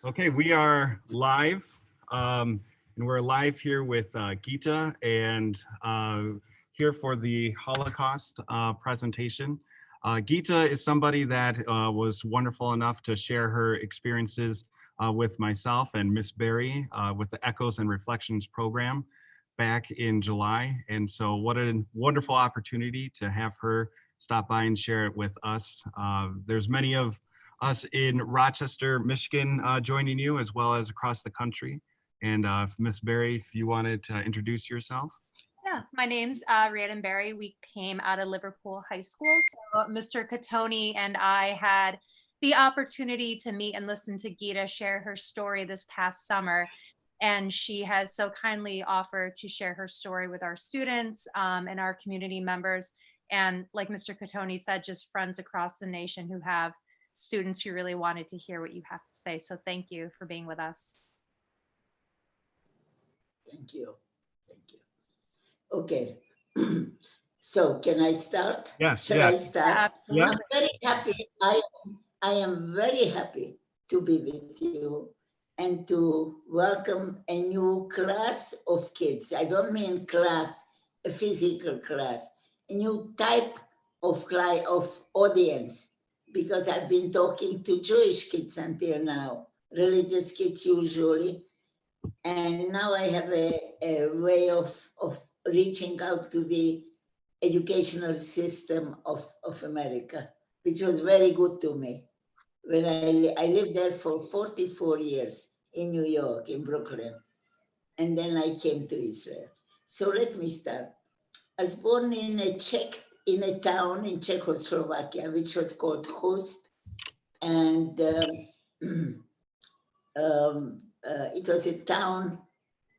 Okay, we are live, and we're live here with Gita and here for the Holocaust presentation. Gita is somebody that was wonderful enough to share her experiences with myself and Miss Berry with the Echoes and Reflections program back in July. And so what a wonderful opportunity to have her stop by and share it with us. There's many of us in Rochester, Michigan, joining you as well as across the country. And Miss Berry, if you wanted to introduce yourself. Yeah, my name's Rhiannon Berry. We came out of Liverpool High School. So Mr. Catoni and I had the opportunity to meet and listen to Gita share her story this past summer. And she has so kindly offered to share her story with our students and our community members. And like Mr. Catoni said, just friends across the nation who have students who really wanted to hear what you have to say. So thank you for being with us. Thank you. Thank you. Okay. So can I start? Yes. Shall I start? Yeah. I'm very happy. I am very happy to be with you and to welcome a new class of kids. I don't mean class, a physical class, a new type of audience, because I've been talking to Jewish kids until now, religious kids usually. And now I have a way of reaching out to the educational system of America, which was very good to me. When I lived there for 44 years in New York, in Brooklyn, and then I came to Israel. So let me start. I was born in a town in Czechoslovakia, which was called Khost, and it was a town.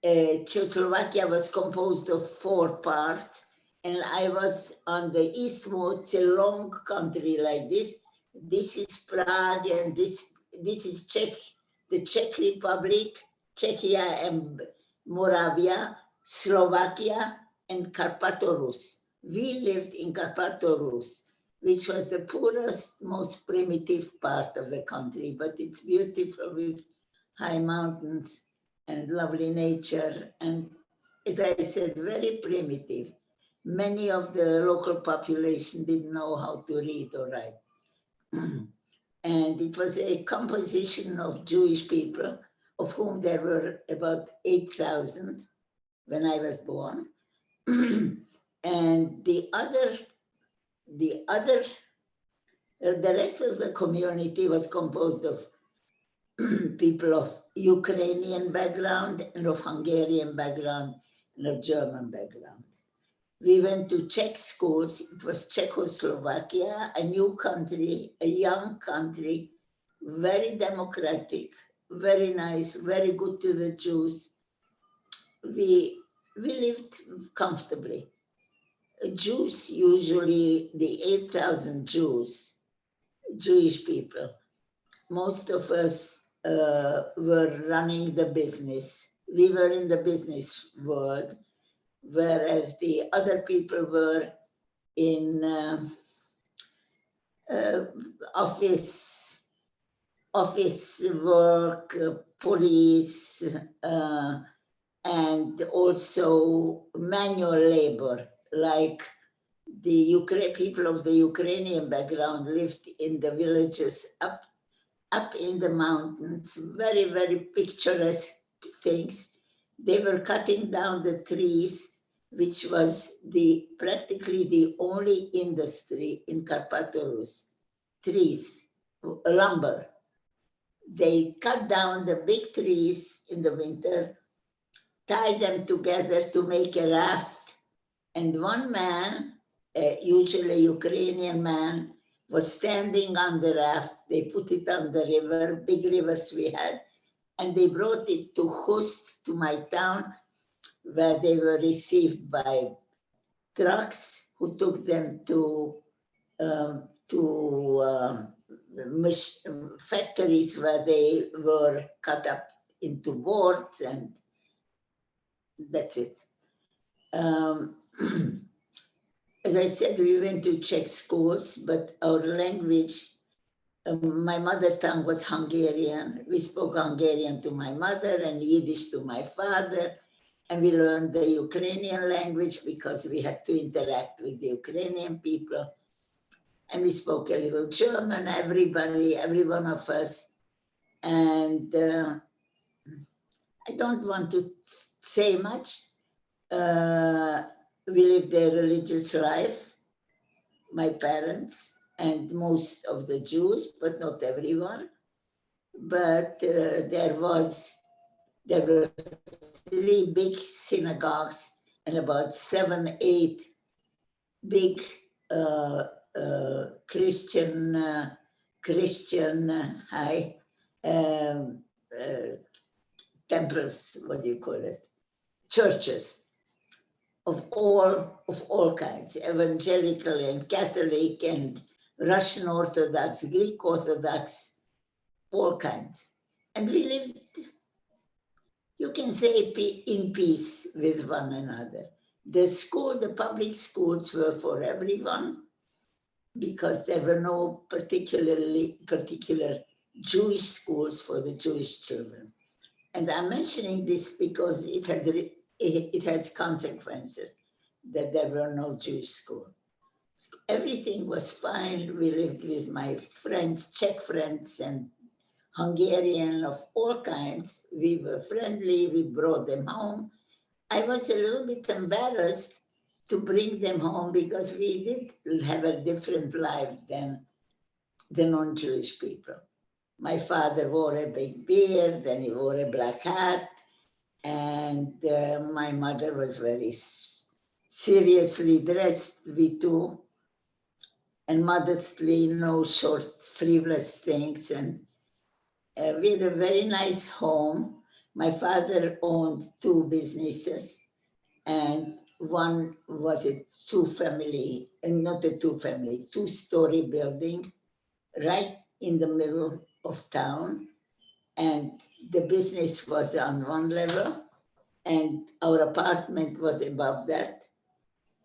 Czechoslovakia was composed of 4 parts, and I was on the eastmost, a long country like this. This is Prague, and this is Czech, the Czech Republic, Czechia and Moravia, Slovakia, and Karpatorus. We lived in Karpatorus, which was the poorest, most primitive part of the country, but it's beautiful with high mountains and lovely nature. And as I said, very primitive. Many of the local population didn't know how to read or write. And it was a composition of Jewish people, of whom there were about 8,000 when I was born. And the rest of the community was composed of people of Ukrainian background and of Hungarian background and of German background. We went to Czech schools. It was Czechoslovakia, a new country, a young country, very democratic, very nice, very good to the Jews. We lived comfortably. Jews, usually the 8,000 Jewish people, most of us were running the business. We were in the business world, whereas the other people were in office work, police, and also manual labor, like the people of the Ukrainian background lived in the villages up in the mountains, very, very picturesque things. They were cutting down the trees, which was practically the only industry in Karpatorus. Trees, lumber. They cut down the big trees in the winter, tie them together to make a raft. And one man, usually a Ukrainian man, was standing on the raft. They put it on the river, big rivers we had, and they brought it to Khost, to my town, where they were received by trucks who took them to factories where they were cut up into boards, and that's it. As I said, we went to Czech schools, but our language My mother tongue was Hungarian. We spoke Hungarian to my mother and Yiddish to my father. And we learned the Ukrainian language because we had to interact with the Ukrainian people. And we spoke a little German, everybody, every one of us. And I don't want to say much. We lived a religious life, my parents and most of the Jews, but not everyone. But there were 3 big synagogues and about 7, 8 big Christian high temples, what do you call it? Churches of all kinds, evangelical and Catholic and Russian Orthodox, Greek Orthodox, all kinds. And we lived, you can say, in peace with one another. The public schools were for everyone because there were no particular Jewish schools for the Jewish children. And I'm mentioning this because it has consequences that there were no Jewish schools. Everything was fine. We lived with my friends, Czech friends and Hungarian of all kinds. We were friendly, we brought them home. I was a little bit embarrassed to bring them home because we did have a different life than the non-Jewish people. My father wore a big beard, and he wore a black hat, and my mother was very seriously dressed, we too, and modestly, no short sleeveless things. And we had a very nice home. My father owned 2 businesses, and one was a 2-family, and not a 2-family, 2-story building right in the middle of town. And the business was on one level, and our apartment was above that.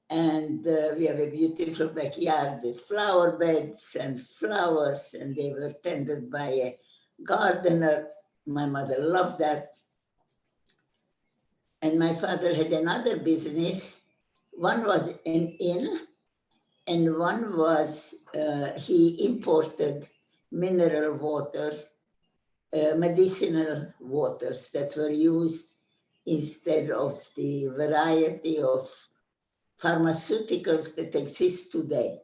And we have a beautiful backyard with flower beds and flowers, and they were tended by a gardener. My mother loved that. And my father had another business. One was an inn, and one was he imported mineral waters, medicinal waters that were used instead of the variety of pharmaceuticals that exist today.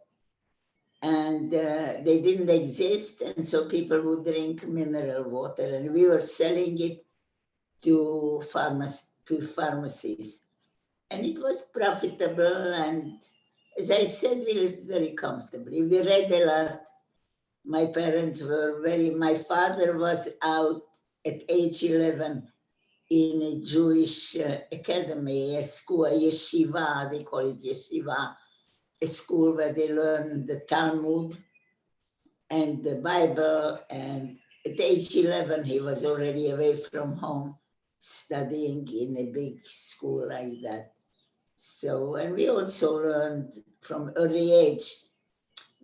And they didn't exist, and so people would drink mineral water, and we were selling it to pharmacies. And it was profitable, and as I said, we lived very comfortably. We read a lot. My father was out at age 11 in a Jewish academy, a school, a yeshiva, they call it yeshiva, a school where they learn the Talmud and the Bible. And at age 11, he was already away from home, studying in a big school like that. So, and we also learned from early age,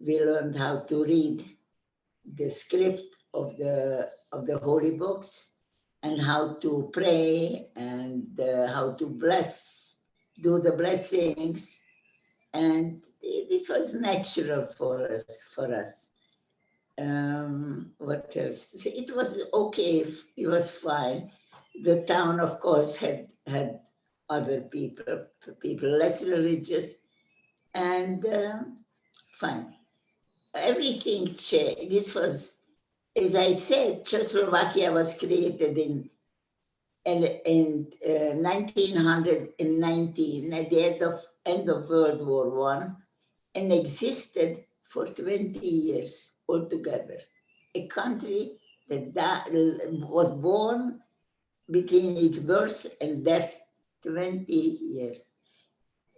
we learned how to read the script of the holy books, and how to pray, and how to do the blessings. And this was natural for us. What else? It was okay, it was fine. The town, of course, had other people less religious, and fine. Everything changed. This was, as I said, Czechoslovakia was created in 1919, at the end of World War I, and existed for 20 years altogether. A country that was born between its birth and death, 20 years.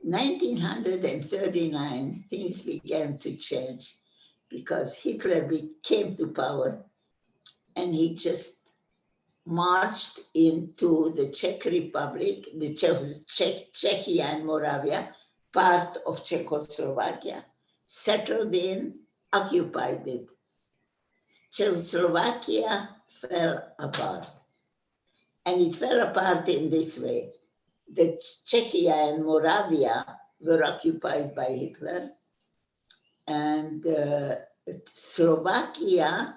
1939, things began to change because Hitler came to power, and he just marched into the Czech Republic, the Czechia and Moravia, part of Czechoslovakia, settled in, occupied it. Czechoslovakia fell apart. And it fell apart in this way. The Czechia and Moravia were occupied by Hitler, and Slovakia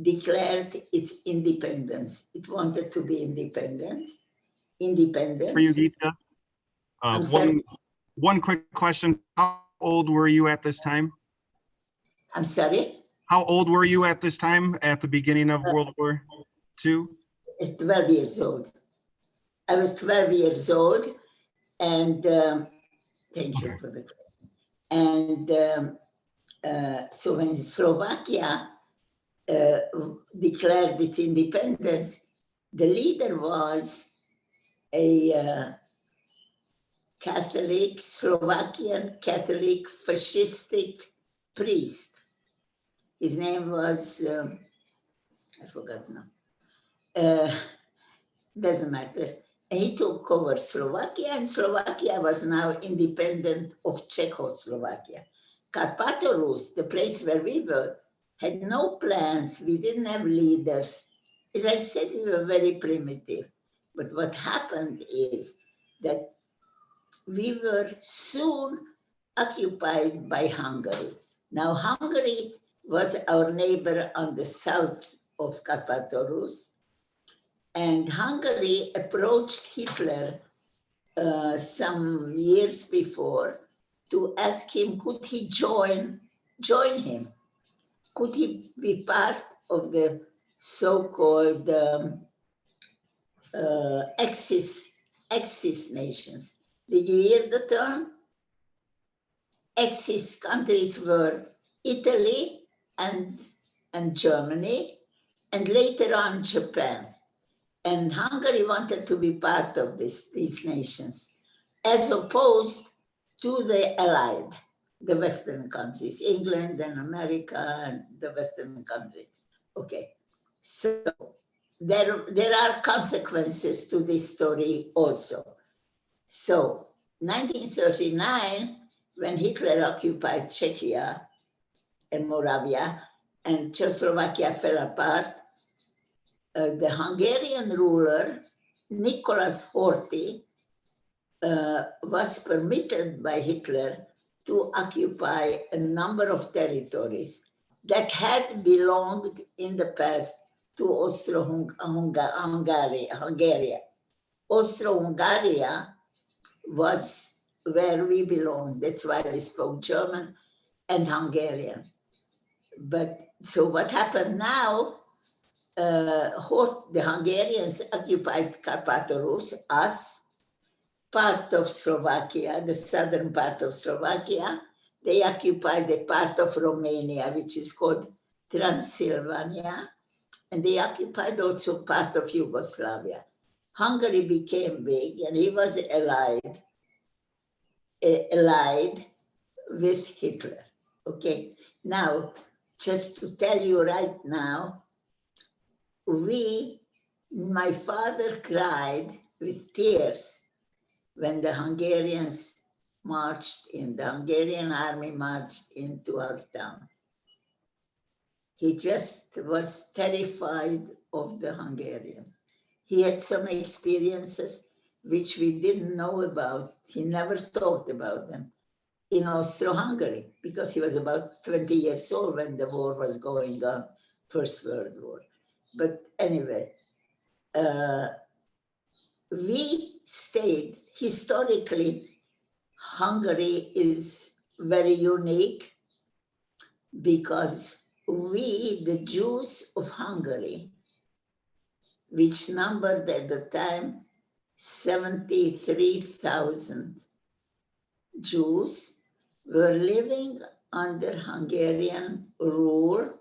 declared its independence. It wanted to be independent. For you, Gita. I'm sorry. One quick question. How old were you at this time? I'm sorry? How old were you at this time at the beginning of World War II? 12 years old. I was 12 years old, and thank you for the question. And so when Slovakia declared its independence, the leader was a Catholic, Slovakian Catholic fascistic priest. His name was, I forgot now. Doesn't matter. And he took over Slovakia, and Slovakia was now independent of Czechoslovakia. Karpato Rus, the place where we were, had no plans. We didn't have leaders. As I said, we were very primitive. But what happened is that we were soon occupied by Hungary. Now, Hungary was our neighbor on the south of Karpato Rus. And Hungary approached Hitler some years before to ask him, could he join him? Could he be part of the so-called Axis nations? Did you hear the term? Axis countries were Italy and Germany, and later on Japan. And Hungary wanted to be part of these nations, as opposed to the Allied, the Western countries, England and America and the Western countries. Okay, so there are consequences to this story also. So 1939, when Hitler occupied Czechia and Moravia and Czechoslovakia fell apart, the Hungarian ruler, Nicholas Horthy, was permitted by Hitler to occupy a number of territories that had belonged in the past to Austro-Hungary. Austro-Hungary was where we belonged. That's why we spoke German and Hungarian. But so what happened now, the Hungarians occupied Karpato Rus, us, part of Slovakia, the southern part of Slovakia. They occupied a part of Romania, which is called Transylvania, and they occupied also part of Yugoslavia. Hungary became big, and he was allied with Hitler. Okay, now, just to tell you right now, my father cried with tears when the Hungarians marched in, the Hungarian army marched into our town. He just was terrified of the Hungarians. He had some experiences which we didn't know about. He never talked about them in Austro-Hungary because he was about 20 years old when the war was going on, First World War. But anyway, we stayed, historically, Hungary is very unique because we, the Jews of Hungary, which numbered at the time 73,000 Jews, were living under Hungarian rule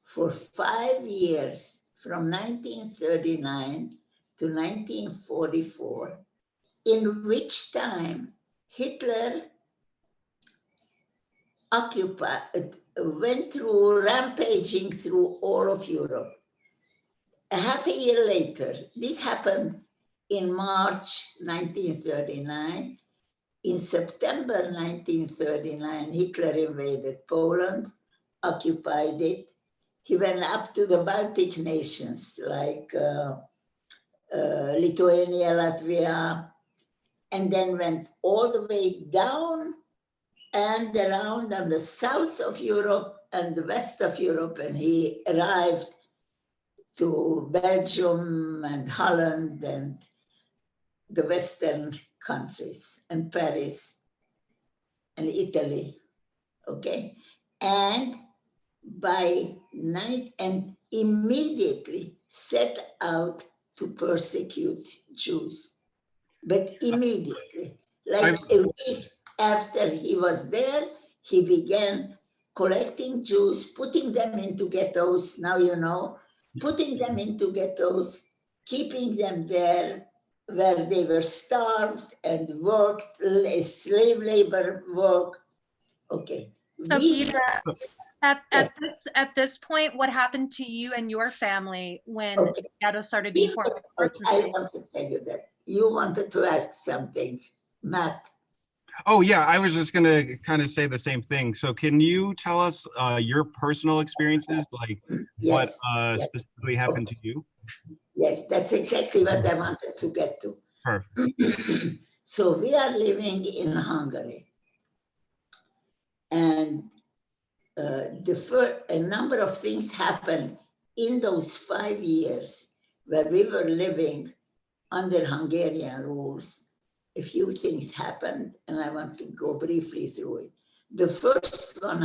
for 5 years, from 1939 to 1944, in which time Hitler went through rampaging through all of Europe. A half a year later, this happened in March 1939. In September 1939, Hitler invaded Poland, occupied it, he went up to the Baltic nations like Lithuania, Latvia, and then went all the way down and around on the south of Europe and the west of Europe, and he arrived to Belgium and Holland and the Western countries and Paris and Italy, okay? And and immediately set out to persecute Jews. But immediately, like a week after he was there, he began collecting Jews, putting them into ghettos, now you know, putting them into ghettos, keeping them there where they were starved and worked, slave labor work. Okay. So Gita, Yes. at this point, what happened to you and your family when Okay. ghetto started being formed? I want to tell you that. You wanted to ask something, Matt. Oh yeah, I was just gonna kind of say the same thing. So can you tell us your personal experiences, like Yes. what specifically happened to you? Yes, that's exactly what I wanted to get to. Perfect. So we are living in Hungary. And a number of things happened in those 5 years where we were living under Hungarian rules. A few things happened, and I want to go briefly through it. The first one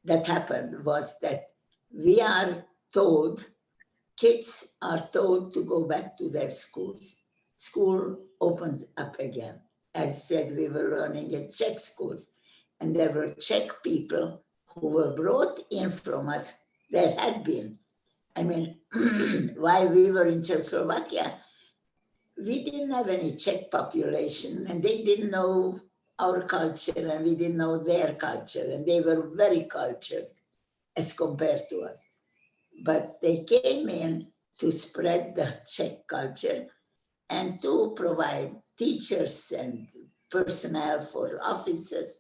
that happened was that we are told, kids are told to go back to their schools. School opens up again. As said, we were learning at Czech schools, and there were Czech people who were brought in from us. There had been, I mean, while we were in Czechoslovakia, we didn't have any Czech population, and they didn't know our culture, and we didn't know their culture, and they were very cultured as compared to us. But they came in to spread the Czech culture and to provide teachers and personnel for offices.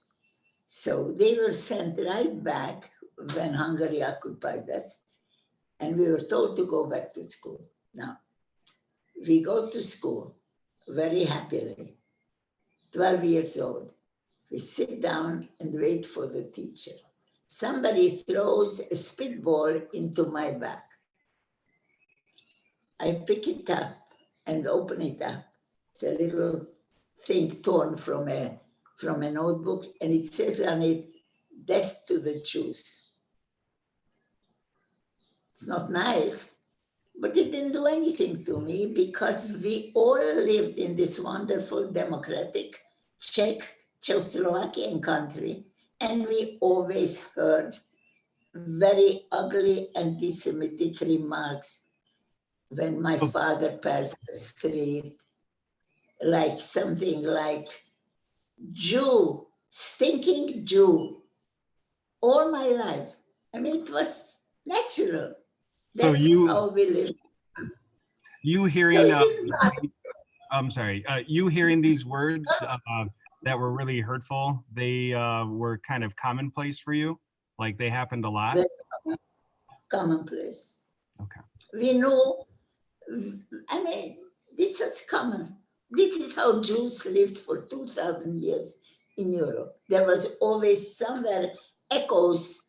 So they were sent right back when Hungary occupied us, and we were told to go back to school. Now, we go to school very happily, 12 years old. We sit down and wait for the teacher. Somebody throws a spitball into my back. I pick it up and open it up. It's a little thing torn from a notebook, and it says on it, "Death to the Jews." It's not nice, but it didn't do anything to me because we all lived in this wonderful democratic Czechoslovakian country, and we always heard very ugly anti-Semitic remarks when my father passed the street, like something like Jew, stinking Jew, all my life. I mean, it was natural. That's how we live. You hearing, I'm sorry, you hearing these words that were really hurtful, they were kind of commonplace for you? Like they happened a lot? Commonplace. Okay. We knew, I mean, this was common. This is how Jews lived for 2,000 years in Europe. There was always somewhere echoes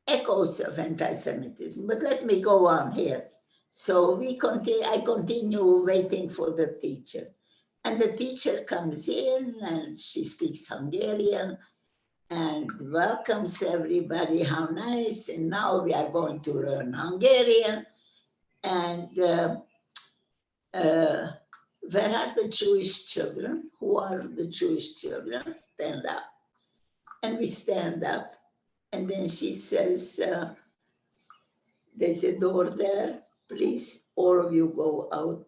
of anti-Semitism. But let me go on here. So I continue waiting for the teacher. And the teacher comes in and she speaks Hungarian and welcomes everybody, how nice. And now we are going to learn Hungarian. And where are the Jewish children? Who are the Jewish children? Stand up. And we stand up. And then she says, there's a door there. Please, all of you go out.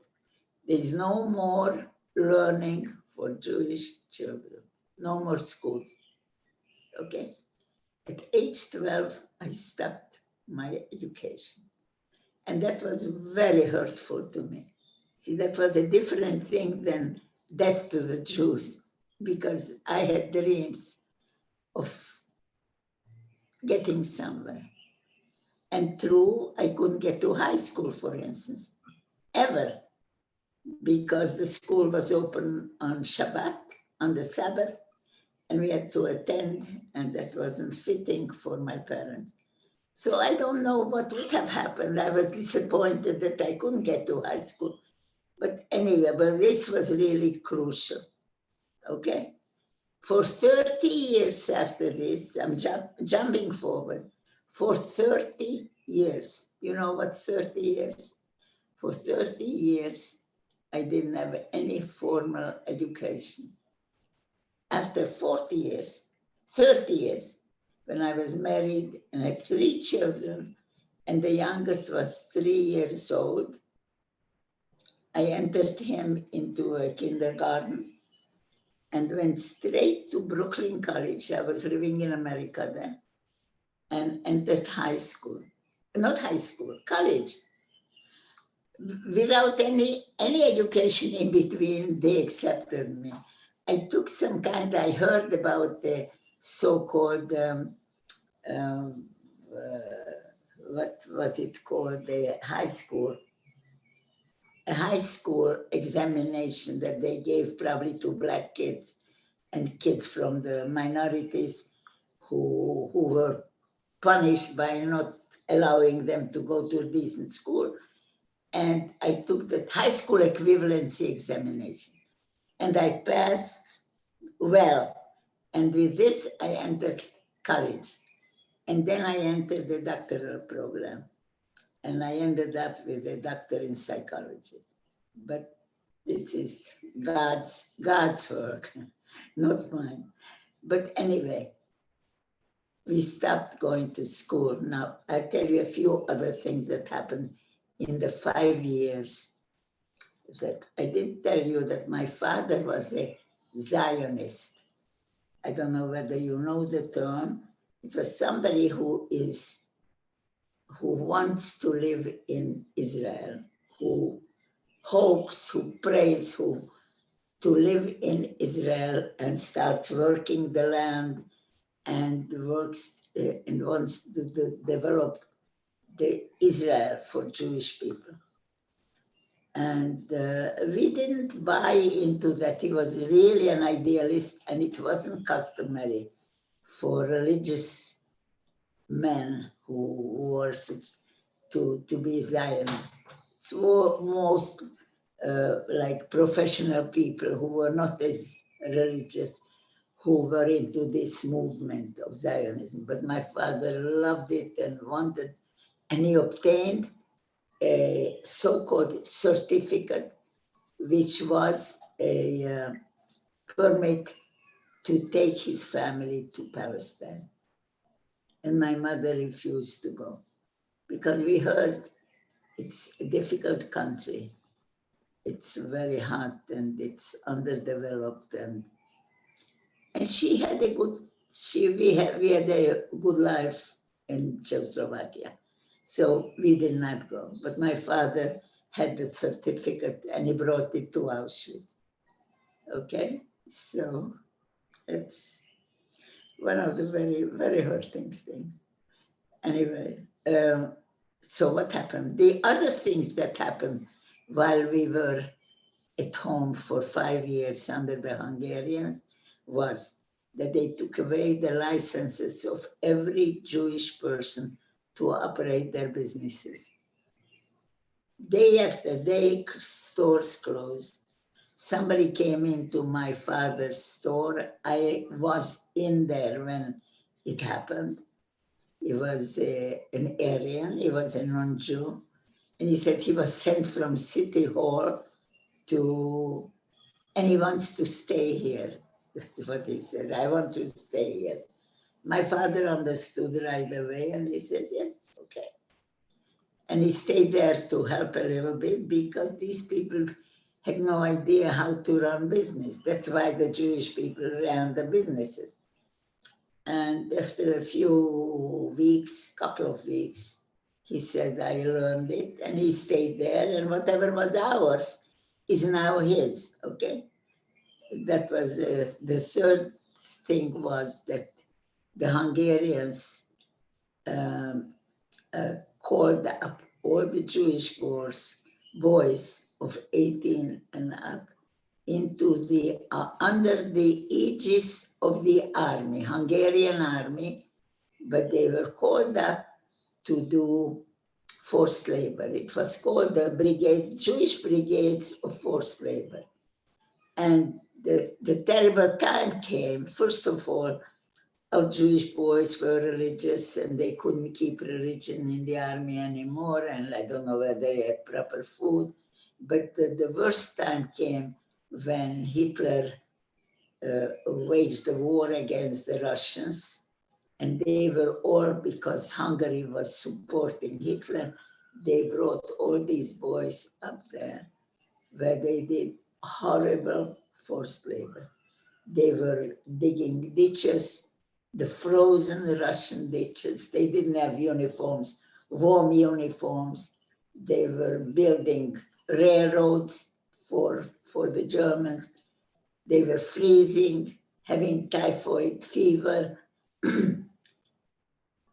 There's no more learning for Jewish children. No more schools. Okay. At age 12, I stopped my education. And that was very hurtful to me. See, that was a different thing than death to the Jews, because I had dreams of getting somewhere. And true, I couldn't get to high school, for instance, ever, because the school was open on Shabbat, on the Sabbath, and we had to attend, and that wasn't fitting for my parents. So I don't know what would have happened. I was disappointed that I couldn't get to high school. But anyway, but this was really crucial, okay? For 30 years after this, I'm jumping forward, for 30 years, you know what's 30 years? For 30 years, I didn't have any formal education. After 40 years, 30 years, when I was married and had 3 children, and the youngest was 3 years old, I entered him into a kindergarten and went straight to Brooklyn College. I was living in America then, and entered high school. Not high school, college. Without any education in between, they accepted me. I took some kind, I heard about the so-called, what was it called, the high school, a high school examination that they gave probably to Black kids and kids from the minorities who were punished by not allowing them to go to a decent school. And I took the high school equivalency examination and I passed well. And with this, I entered college. And then I entered the doctoral program. And I ended up with a doctor in psychology. But this is God's work, not mine. But anyway, we stopped going to school. Now, I'll tell you a few other things that happened in the 5 years that I didn't tell you that my father was a Zionist. I don't know whether you know the term. It was somebody who wants to live in Israel, who hopes, who prays, to live in Israel and starts working the land and works and wants to develop the Israel for Jewish people. And we didn't buy into that. He was really an idealist, and it wasn't customary for religious men who were to be Zionists. So most like professional people who were not as religious, who were into this movement of Zionism. But my father loved it and wanted, and he obtained a so-called certificate, which was a permit to take his family to Palestine. And my mother refused to go because we heard it's a difficult country. It's very hot and it's underdeveloped, and she had a good, we had a good life in Czechoslovakia. So we did not go, but my father had the certificate and he brought it to Auschwitz. Okay, so it's one of the very, very hurting things. Anyway, so what happened? The other things that happened while we were at home for 5 years under the Hungarians was that they took away the licenses of every Jewish person to operate their businesses. Day after day, stores closed. Somebody came into my father's store. I was in there when it happened. He was an Aryan, he was a non-Jew. And he said he was sent from City Hall and he wants to stay here. That's what he said. I want to stay here. My father understood right away and he said, yes, okay. And he stayed there to help a little bit because these people had no idea how to run business. That's why the Jewish people ran the businesses. And after a few weeks, couple of weeks, he said, I learned it, and he stayed there, and whatever was ours is now his, okay? That was the third thing was that the Hungarians called up all the Jewish boys of 18 and up into the, under the aegis of the army, Hungarian army, but they were called up to do forced labor. It was called the brigades, Jewish brigades of forced labor. And the terrible time came. First of all, our Jewish boys were religious and they couldn't keep religion in the army anymore. And I don't know whether they had proper food. But the worst time came when Hitler waged a war against the Russians. And they were all, because Hungary was supporting Hitler, they brought all these boys up there where they did horrible forced labor. They were digging ditches, the frozen Russian ditches. They didn't have uniforms, warm uniforms. They were building railroads for the Germans. They were freezing, having typhoid fever.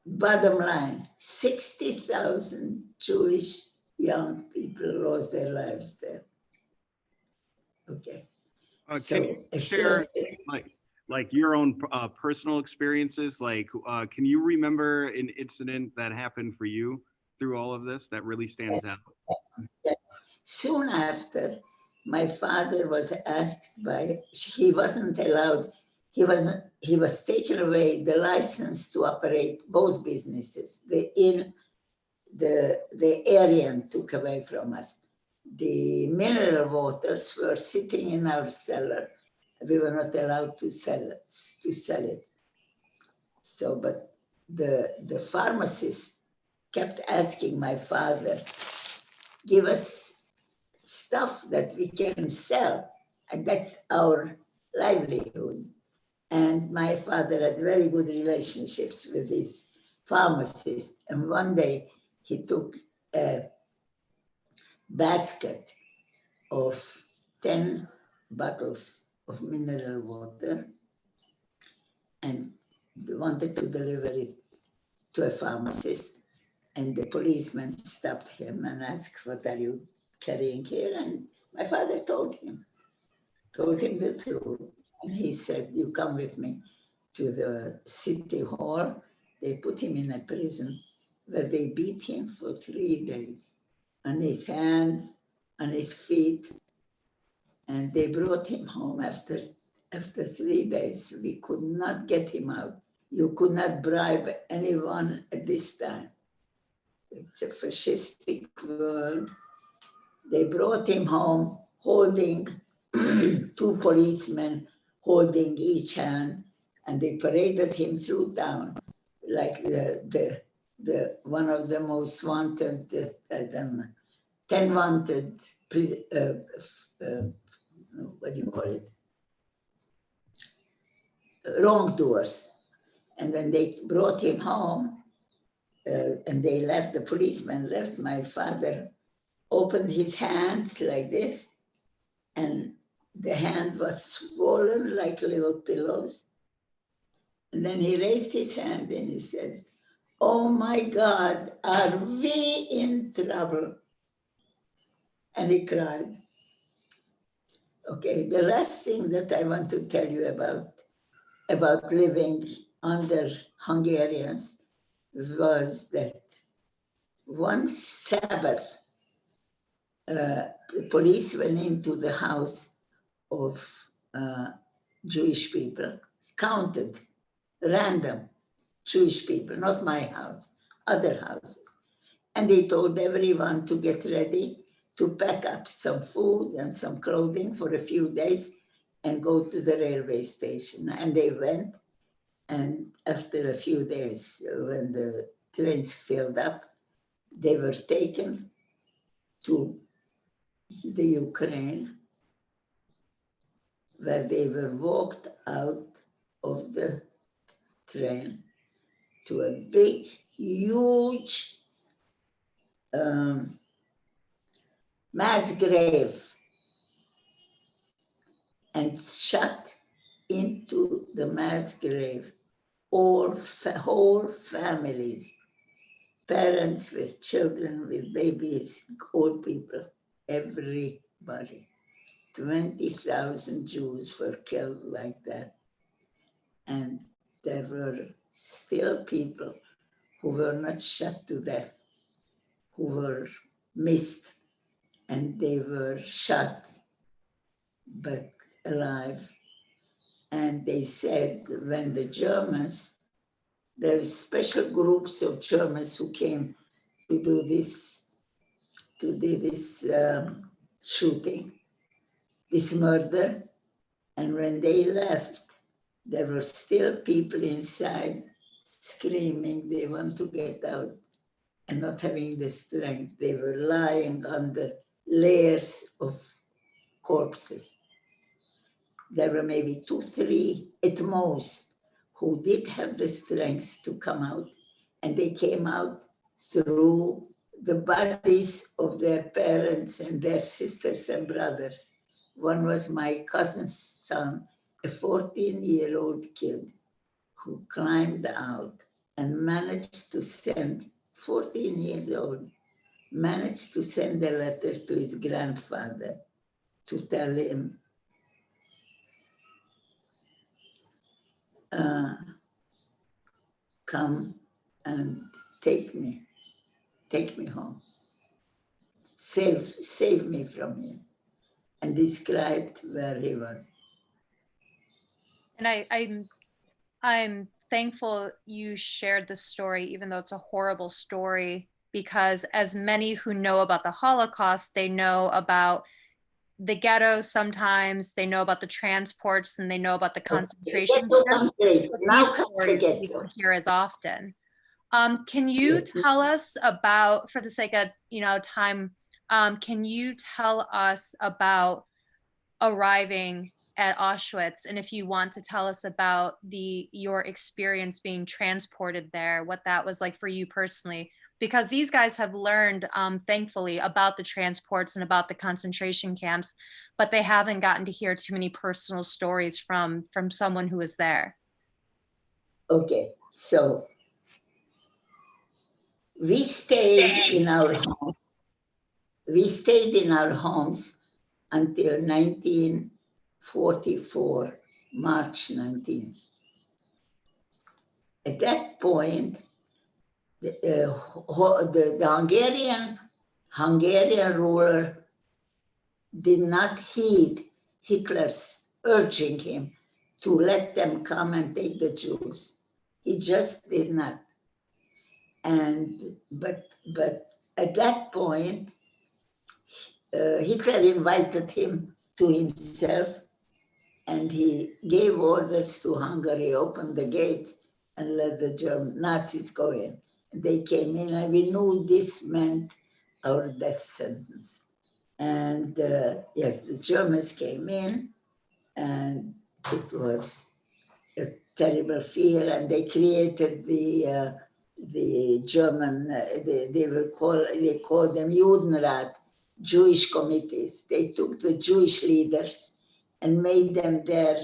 Bottom line, 60,000 Jewish young people lost their lives there. Okay. Can you share like your own personal experiences? Like, can you remember an incident that happened for you through all of this that really stands out? Soon after, my father was asked he wasn't allowed, he was taken away the license to operate both businesses. The Aryan took away from us. The mineral waters were sitting in our cellar. We were not allowed to sell it. So, but the pharmacist kept asking my father, give us stuff that we can sell, and that's our livelihood. And my father had very good relationships with this pharmacist. And one day he took a basket of 10 bottles of mineral water and wanted to deliver it to a pharmacist. And the policeman stopped him and asked, what are you carrying here? And my father told him the truth. And he said, you come with me to the city hall. They put him in a prison where they beat him for 3 days on his hands, on his feet. And they brought him home after 3 days. We could not get him out. You could not bribe anyone at this time. It's a fascistic world. They brought him home holding 2 policemen holding each hand, and they paraded him through town like the one of the most wanted, 10 wanted, what do you call it? Wrongdoers. And then they brought him home, and they left, the policeman left. My father opened his hands like this, and the hand was swollen like little pillows. And then he raised his hand and he says, oh my God, are we in trouble? And he cried. Okay, the last thing that I want to tell you about living under Hungarians was that one Sabbath, the police went into the house of Jewish people, counted random Jewish people, not my house, other houses. And they told everyone to get ready to pack up some food and some clothing for a few days and go to the railway station. And they went, and after a few days, when the trains filled up, they were taken to the Ukraine, where they were walked out of the train to a big, huge mass grave and shut into the mass grave whole families parents with children, with babies, old people, everybody. 20,000 Jews were killed like that. And there were still people who were not shot to death, who were missed, and they were shot back alive. And they said when the Germans, there were special groups of Germans who came to do this shooting, this murder. And when they left, there were still people inside screaming they want to get out and not having the strength. They were lying under layers of corpses. There were maybe 2, 3 at most who did have the strength to come out, and they came out through the bodies of their parents and their sisters and brothers. One was my cousin's son, a 14-year-old kid who climbed out and managed to send, 14 years old, managed to send a letter to his grandfather to tell him, come and take me home. Save me from him. And described where he was. And I'm thankful you shared this story, even though it's a horrible story, because as many who know about the Holocaust, they know about the ghetto sometimes, they know about the transports, and they know about the concentration camps. Now comes the ghetto. We don't hear as often. Can you tell us about, for the sake of time, can you tell us about arriving at Auschwitz, and if you want to tell us about your experience being transported there, what that was like for you personally? Because these guys have learned, thankfully, about the transports and about the concentration camps, but they haven't gotten to hear too many personal stories from someone who was there. Okay, so we stayed in our home. We stayed in our homes until 1944, March 19th. At that point, the Hungarian ruler did not heed Hitler's urging him to let them come and take the Jews. He just did not. But at that point, Hitler invited him to himself, and he gave orders to Hungary, open the gates and let the German Nazis go in. And they came in, and we knew this meant our death sentence. And yes, the Germans came in, and it was a terrible fear, and they created the German, they called them Judenrat, Jewish committees. They took the Jewish leaders and made them their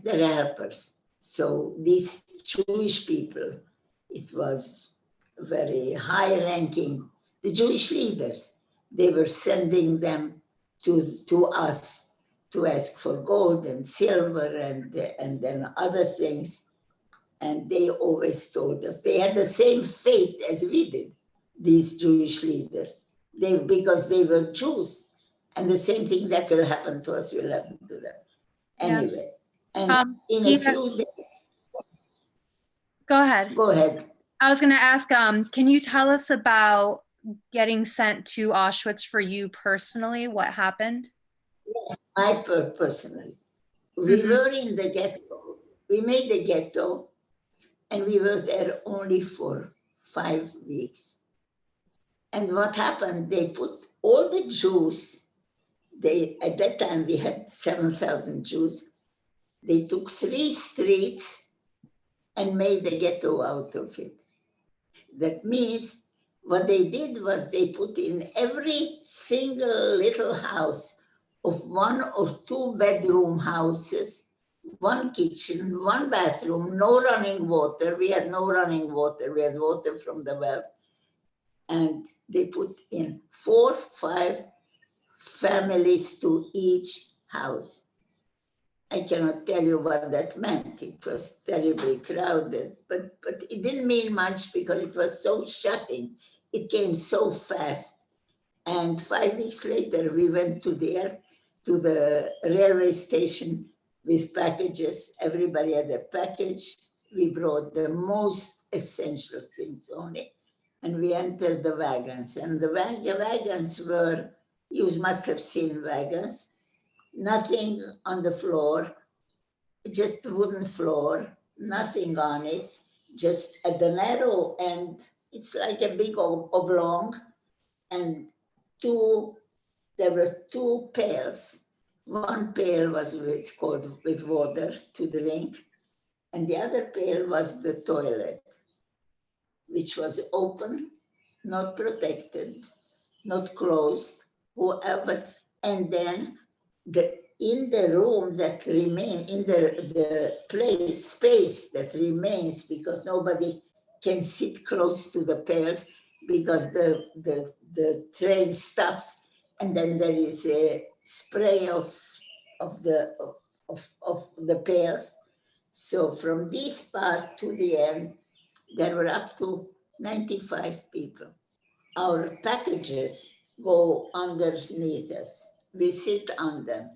helpers. So these Jewish people, it was very high-ranking, the Jewish leaders, they were sending them to us to ask for gold and silver and then other things. And they always told us they had the same fate as we did, these Jewish leaders, because they were Jews. And the same thing that will happen to us will happen to them. Anyway, yeah. And in a few days. Go ahead. Go ahead. I was going to ask, can you tell us about getting sent to Auschwitz for you personally? What happened? Yes, I personally. We were in the ghetto. We made the ghetto, and we were there only for 5 weeks. And what happened, they put all the Jews, at that time we had 7,000 Jews, they took 3 streets and made a ghetto out of it. That means what they did was they put in every single little house of 1 or 2 bedroom houses, one kitchen, one bathroom, no running water. We had no running water. We had water from the well. And they put in 4, 5 families to each house. I cannot tell you what that meant. It was terribly crowded, but it didn't mean much because it was so shocking. It came so fast. And 5 weeks later, we went to the railway station with packages. Everybody had a package. We brought the most essential things only. And we entered the wagons. And the wagons were, you must have seen wagons, nothing on the floor, just wooden floor, nothing on it, just at the narrow end, it's like a big oblong, and there were 2 pails. One pail was with water to drink, and the other pail was the toilet, which was open, not protected, not closed, whoever, and then in the room that remains, in the space that remains, because nobody can sit close to the pails because the train stops, and then there is a spray of the pails. So from this part to the end, there were up to 95 people. Our packages go underneath us. We sit on them.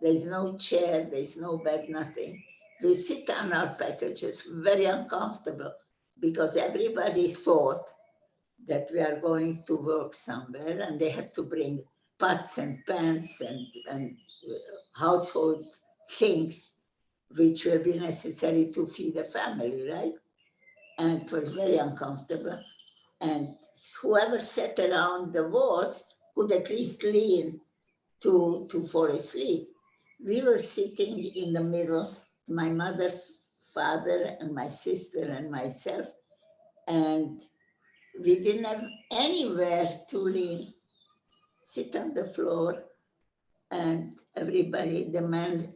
There's no chair, there's no bed, nothing. We sit on our packages, very uncomfortable, because everybody thought that we are going to work somewhere, and they had to bring pots and pans and household things which will be necessary to feed a family, right? And it was very uncomfortable. And whoever sat around the walls could at least lean to fall asleep. We were sitting in the middle, my mother, father, and my sister and myself, and we didn't have anywhere to lean. Sit on the floor, and everybody, the men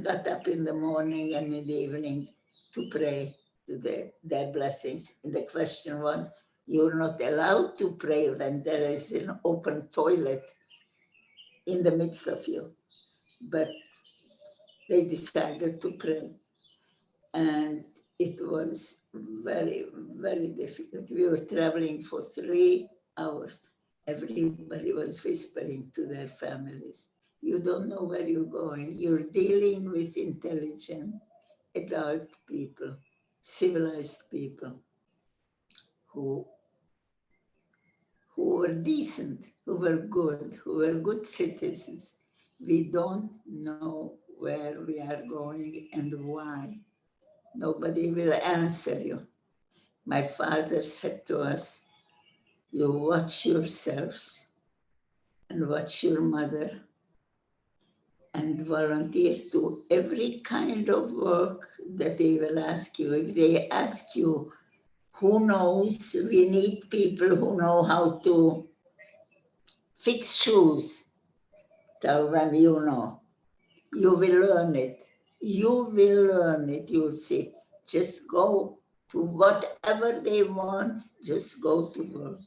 got up in the morning and in the evening to pray to their blessings. And the question was, you're not allowed to pray when there is an open toilet in the midst of you. But they decided to pray. And it was very, very difficult. We were traveling for 3 hours. Everybody was whispering to their families, you don't know where you're going. You're dealing with intelligent, adult people, civilized people who were decent, who were good citizens. We don't know where we are going and why. Nobody will answer you. My father said to us, you watch yourselves and watch your mother and volunteer to every kind of work that they will ask you. If they ask you, who knows, we need people who know how to fix shoes. Tell them, you know, you will learn it. You will learn it, you'll see. Just go to whatever they want, just go to work.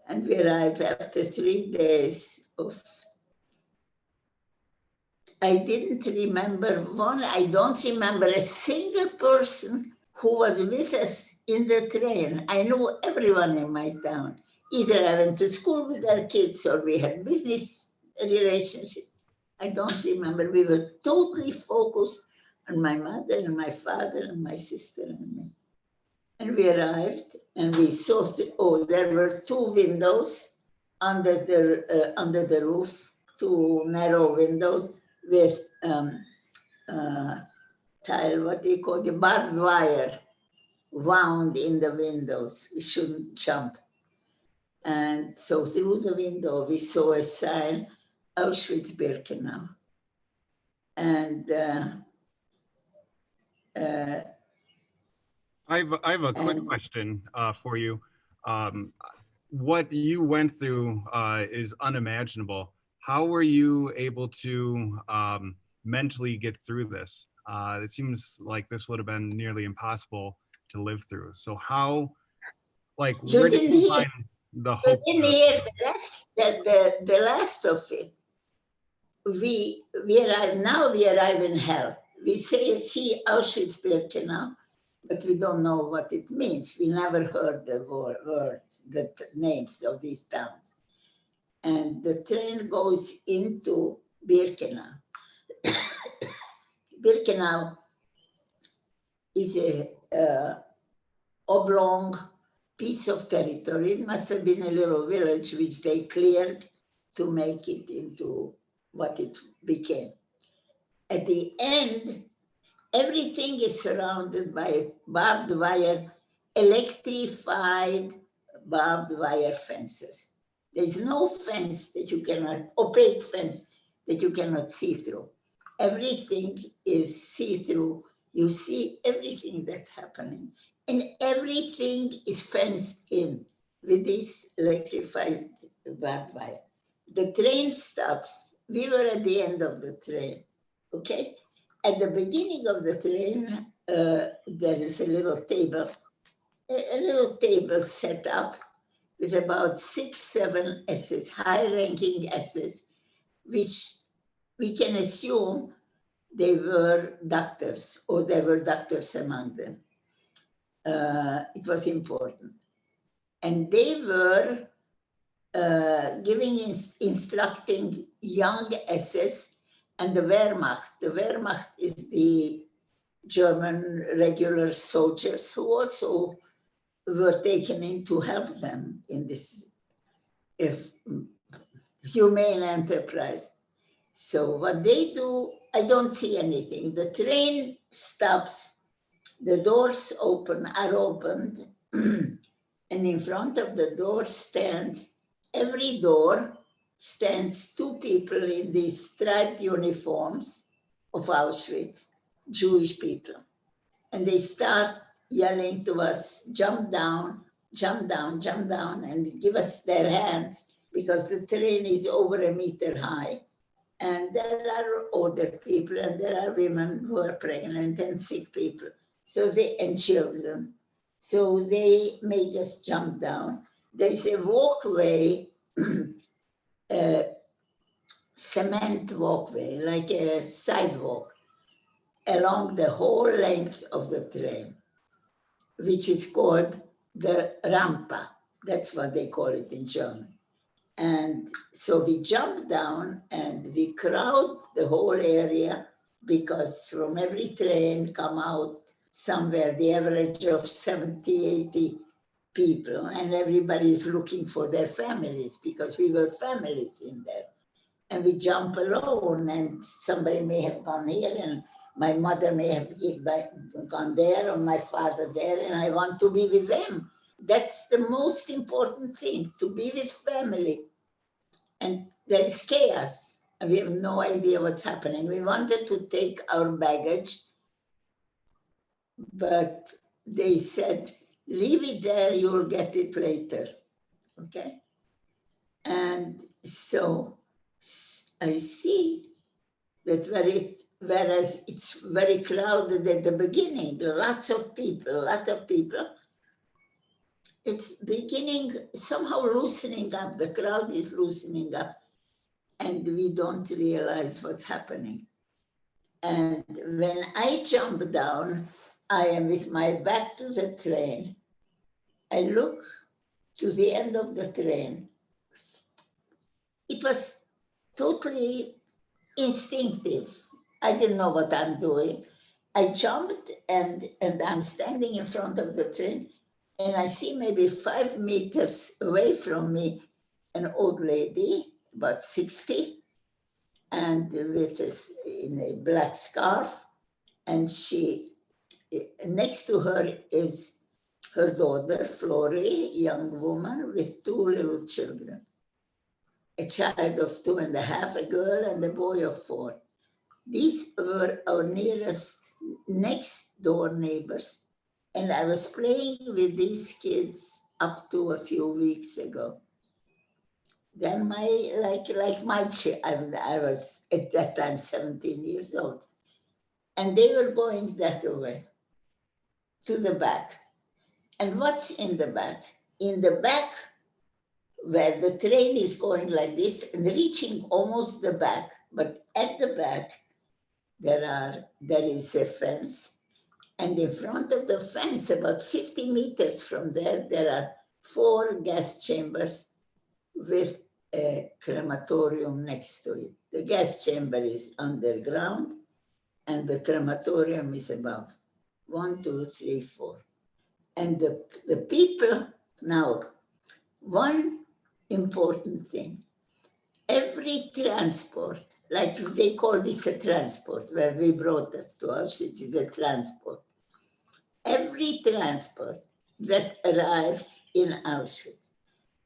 And we arrived after 3 days of, I don't remember a single person who was with us in the train. I knew everyone in my town. Either I went to school with their kids or we had business relationship. I don't remember. We were totally focused on my mother and my father and my sister and me. And we arrived and we saw, there were 2 windows under the roof, 2 narrow windows with barbed wire wound in the windows. We shouldn't jump. And so through the window, we saw a sign, Auschwitz-Birkenau. And I have a quick question for you. What you went through is unimaginable. How were you able to mentally get through this? It seems like this would have been nearly impossible to live through. So how, like, You where did didn't you hear, find the you hope? didn't hear the last of it. We arrive now, we arrive in hell. We see Auschwitz-Birkenau, but we don't know what it means. We never heard the words, the names of these towns. And the train goes into Birkenau. Birkenau is a oblong piece of territory. It must have been a little village which they cleared to make it into what it became. At the end, everything is surrounded by barbed wire, electrified barbed wire fences. There's no fence that you cannot, opaque fence that you cannot see through. Everything is see-through. You see everything that's happening. And everything is fenced in with this electrified barbed wire. The train stops. We were at the end of the train, okay? At the beginning of the train, there is a little table set up with about 6, 7 S's, high-ranking S's, which we can assume they were doctors, or there were doctors among them. It was important. And they were instructing young S's and the Wehrmacht. The Wehrmacht is the German regular soldiers who also were taken in to help them in this humane enterprise. So what they do, I don't see anything. The train stops, the doors are opened, and in front of the door every door stands 2 people in these striped uniforms of Auschwitz, Jewish people. And they start yelling to us, jump down, jump down, jump down, and give us their hands because the train is over 1 meter high. And there are older people, and there are women who are pregnant and sick people, and children. So they make us jump down. There's a walkway, cement walkway, like a sidewalk, along the whole length of the train, which is called the Rampa. That's what they call it in German. And so we jump down and we crowd the whole area because from every train come out somewhere the average of 70, 80 people, and everybody is looking for their families because we were families in there. And we jump alone, and somebody may have gone here, and my mother may have gone there, or my father there, and I want to be with them. That's the most important thing, to be with family. And there is chaos, and we have no idea what's happening. We wanted to take our baggage, but they said, leave it there, you'll get it later, okay? And so I see that whereas it's very crowded at the beginning, lots of people, it's beginning somehow loosening up. The crowd is loosening up, and we don't realize what's happening. And when I jump down, I am with my back to the train. I look to the end of the train. It was totally instinctive. I didn't know what I'm doing. I jumped, and I'm standing in front of the train, and I see maybe 5 meters away from me an old lady, about 60, and in a black scarf, and next to her is her daughter, Flori, young woman with 2 little children, a child of 2.5, a girl, and a boy of 4. These were our next door neighbors. And I was playing with these kids up to a few weeks ago. then I was at that time 17 years old. And they were going that way to the back. And what's in the back? In the back, where the train is going like this and reaching almost the back, but at the back, there is a fence. And in front of the fence, about 50 meters from there are 4 gas chambers with a crematorium next to it. The gas chamber is underground and the crematorium is above. 1, 2, 3, 4. And the people, now, one important thing, every transport, like they call this a transport, where we brought us to Auschwitz is a transport. Every transport that arrives in Auschwitz,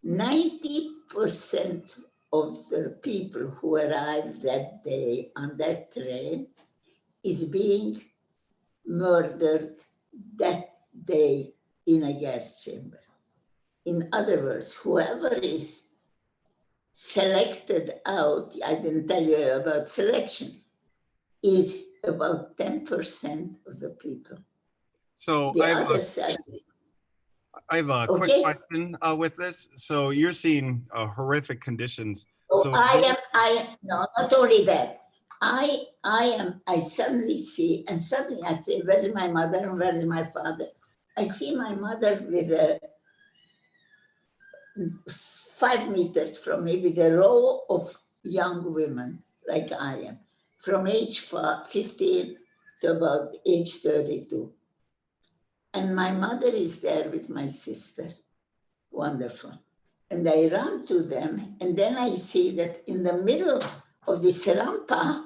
90% of the people who arrived that day on that train is being murdered that day in a gas chamber. In other words, whoever is selected out, I didn't tell you about selection, is about 10% of the people. So The I have other a, side. I have a quick Okay. question with this. So you're seeing horrific conditions. So So I am, no, not only that. I suddenly see, and suddenly I say, where is my mother and where is my father? I see my mother with 5 meters from me with a row of young women like I am, from age 15 to about age 32. And my mother is there with my sister. Wonderful. And I run to them, and then I see that in the middle of this rampa,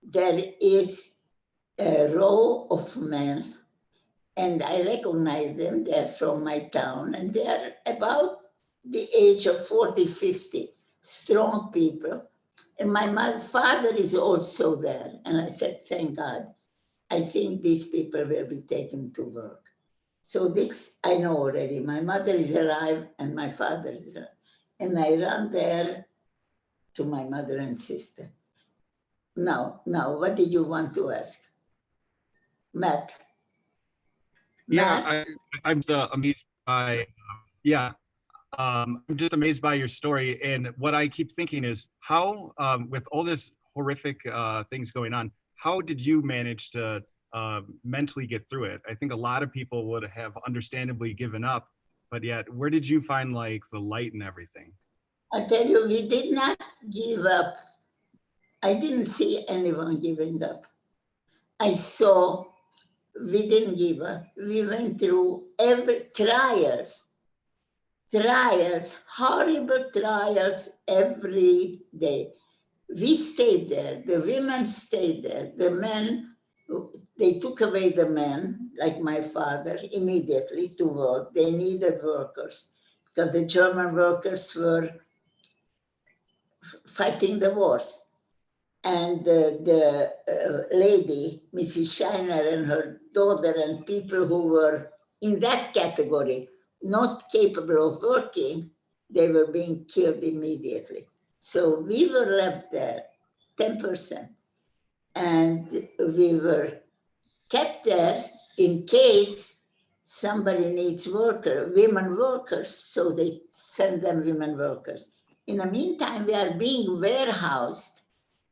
there is a row of men, and I recognize them. They're from my town, and they're about the age of 40, 50, strong people. And my father is also there. And I said, thank God, I think these people will be taken to work. So this I know already. My mother is alive and my father is alive. And I run there to my mother and sister. Now, what did you want to ask? Matt? yeah, I'm just amazed by, I'm just amazed by your story. And what I keep thinking is how, with all this horrific things going on, how did you manage to mentally get through it? I think a lot of people would have understandably given up, but yet where did you find like the light and everything? I tell you, we did not give up. I didn't see anyone giving up. I saw we didn't give up. We went through trials, horrible trials every day. We stayed there. The women stayed there. The men, they took away the men, like my father, immediately to work. They needed workers because the German workers were fighting the wars. And the lady, Mrs. Scheiner, and her daughter, and people who were in that category, not capable of working, they were being killed immediately. So we were left there, 10%. And we were kept there in case somebody needs women workers, so they send them women workers. In the meantime, we are being warehoused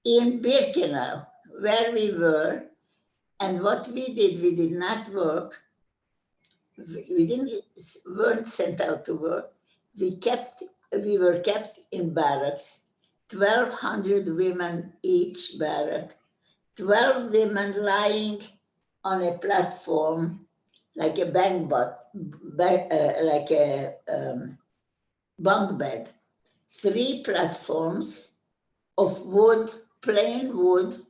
in Birkenau, where we were, and what we did not work. Weren't sent out to work. We were kept in barracks, 1,200 women each barrack, 12 women lying on a platform like a bunk bed, 3 platforms of wood, plain wood,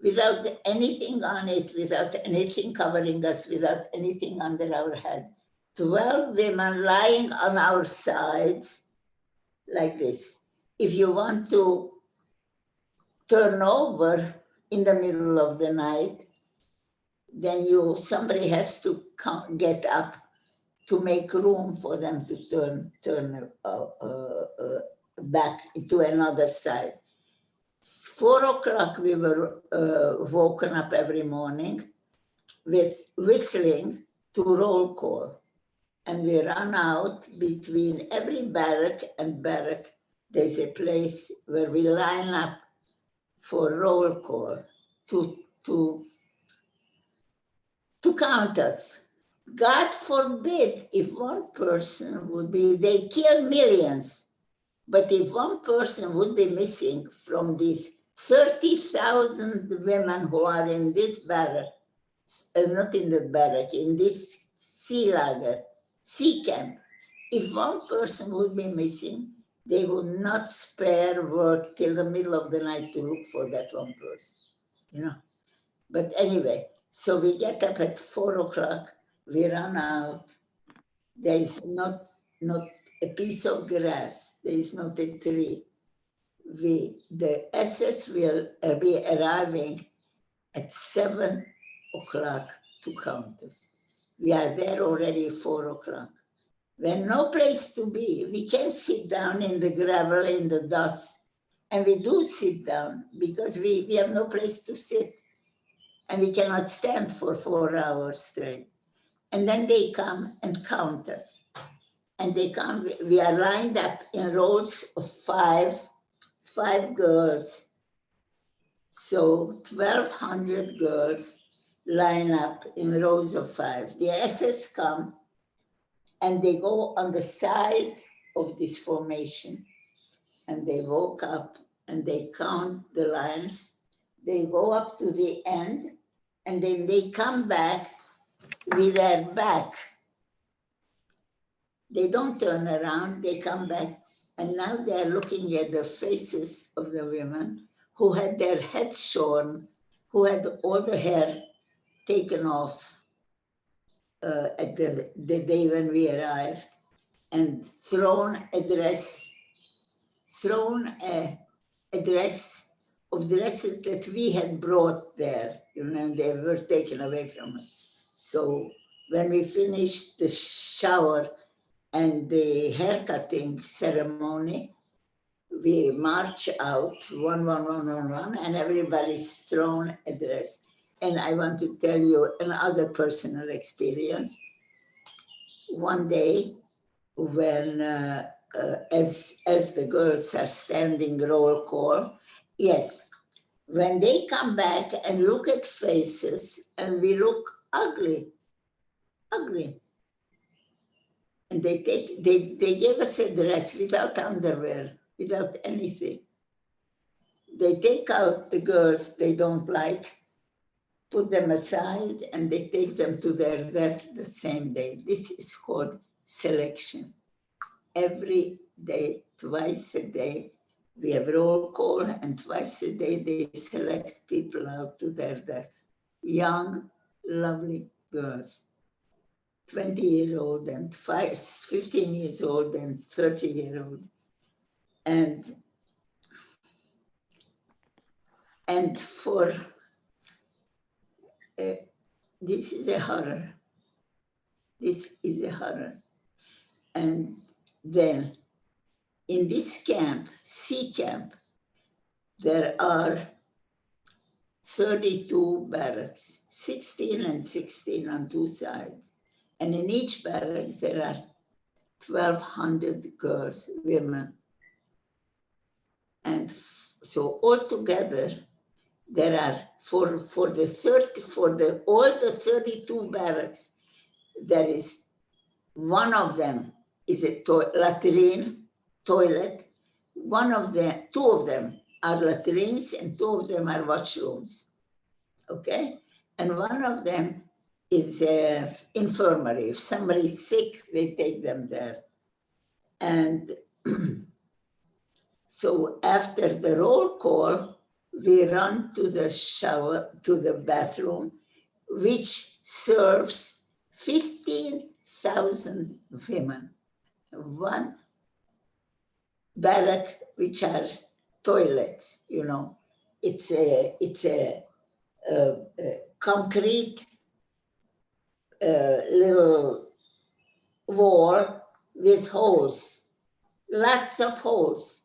without anything on it, without anything covering us, without anything under our head. 12 women lying on our sides like this. If you want to turn over in the middle of the night, then somebody has to get up to make room for them to turn back to another side. 4 o'clock, we were woken up every morning with whistling to roll call. And we run out between every barrack and barrack. There's a place where we line up for roll call to count us. God forbid if one person would be, they kill millions, but if one person would be missing from these 30,000 women who are in this barrack, not in the barrack, in this sea lager, sea camp, if one person would be missing, they would not spare work till the middle of the night to look for that one person, you know. But anyway, so we get up at 4 o'clock, we run out. There is not a piece of grass, there is not a tree. The SS will be arriving at 7 o'clock to count us. We are there already 4 o'clock. There's no place to be. We can't sit down in the gravel, in the dust. And we do sit down because we have no place to sit. And we cannot stand for 4 hours straight. And then they come and count us. And they come, we are lined up in rows of five girls. So 1,200 girls line up in rows of 5. The SS come and they go on the side of this formation and they walk up and they count the lines. They go up to the end and then they come back with their back. They don't turn around, they come back, and now they're looking at the faces of the women who had their heads shorn, who had all the hair taken off at the day when we arrived, and thrown a dress of dresses that we had brought there, you know, and they were taken away from us. So when we finished the shower and the haircutting ceremony, we march out, one, and everybody's thrown a dress. And I want to tell you another personal experience. One day, when, as the girls are standing roll call, yes, when they come back and look at faces, and we look ugly. And they gave us a dress without underwear, without anything. They take out the girls they don't like, put them aside, and they take them to their death the same day. This is called selection. Every day, twice a day, we have roll call, and twice a day they select people out to their death. Young, lovely girls. 20-year-old and 15 years old and 30-year-old. And for, this is a horror. This is a horror. And then in this camp, sea camp, there are 32 barracks, 16 and 16 on 2 sides. And in each barrack, there are 1,200 girls, women. And so altogether, there are, for all the 32 barracks, there is, one of them is a latrine, toilet. Two of them are latrines and 2 of them are washrooms, okay? And one of them is an infirmary. If somebody's sick, they take them there. And so after the roll call, we run to the shower, to the bathroom, which serves 15,000 women. One barrack, which are toilets, you know. It's a concrete little wall with holes, lots of holes.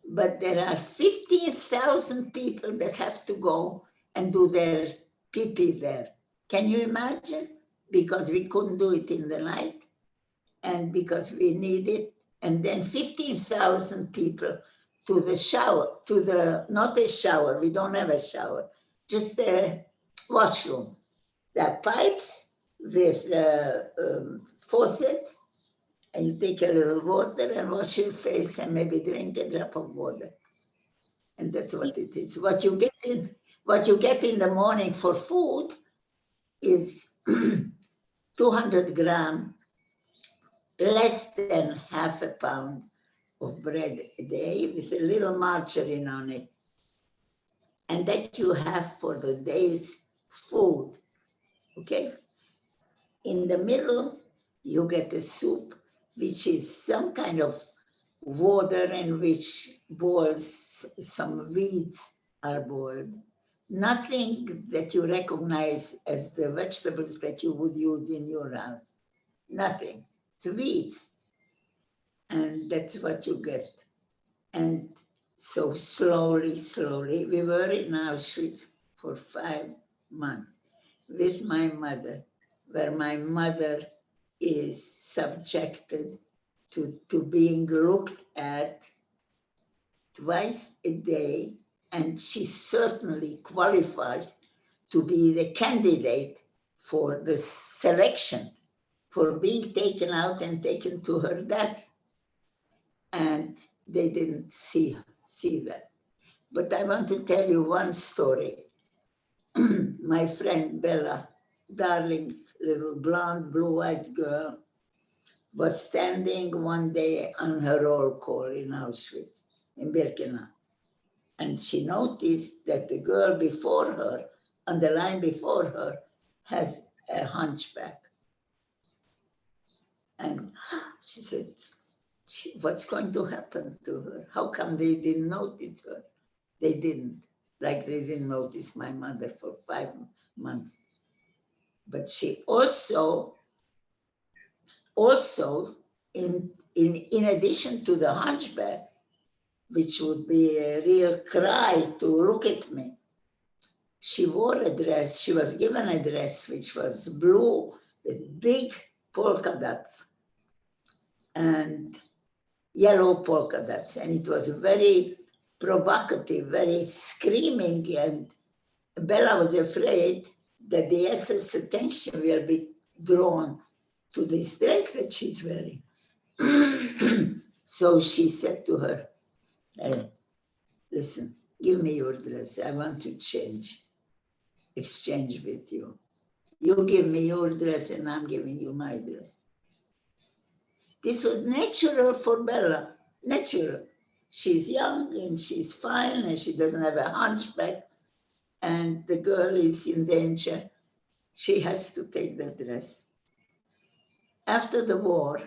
but there are 15,000 people that have to go and do their pee-pee there. Can you imagine? Because we couldn't do it in the night and because we need it. And then 15,000 people to the shower, not a shower, we don't have a shower, just a washroom. There are pipes with faucet, and you take a little water and wash your face and maybe drink a drop of water. And that's what it is. What you get in the morning for food is 200 grams, less than half a pound of bread a day with a little margarine on it. And that you have for the day's food, okay? In the middle, you get a soup, which is some kind of water in which boils, some weeds are boiled. Nothing that you recognize as the vegetables that you would use in your house. Nothing. It's weeds. And that's what you get. And so slowly, we were in Auschwitz for 5 months with my mother, where my mother is subjected to being looked at twice a day, and she certainly qualifies to be the candidate for the selection, for being taken out and taken to her death. And they didn't see that. But I want to tell you one story. My friend Bella, darling little blonde, blue-eyed girl, was standing one day on her roll call in Auschwitz, in Birkenau. And she noticed that the girl before her, on the line before her, has a hunchback. And she said, what's going to happen to her? How come they didn't notice her? They didn't, like they didn't notice my mother for 5 months. But she also in addition to the hunchback, which would be a real cry to look at me, she wore a dress, she was given a dress which was blue with big polka dots and yellow polka dots. And it was very provocative, very screaming. And Bella was afraid that the SS attention will be drawn to this dress that she's wearing. So she said to her, hey, listen, give me your dress. I want to exchange with you. You give me your dress and I'm giving you my dress. This was natural for Bella, natural. She's young and she's fine and she doesn't have a hunchback and the girl is in danger. She has to take the dress. After the war,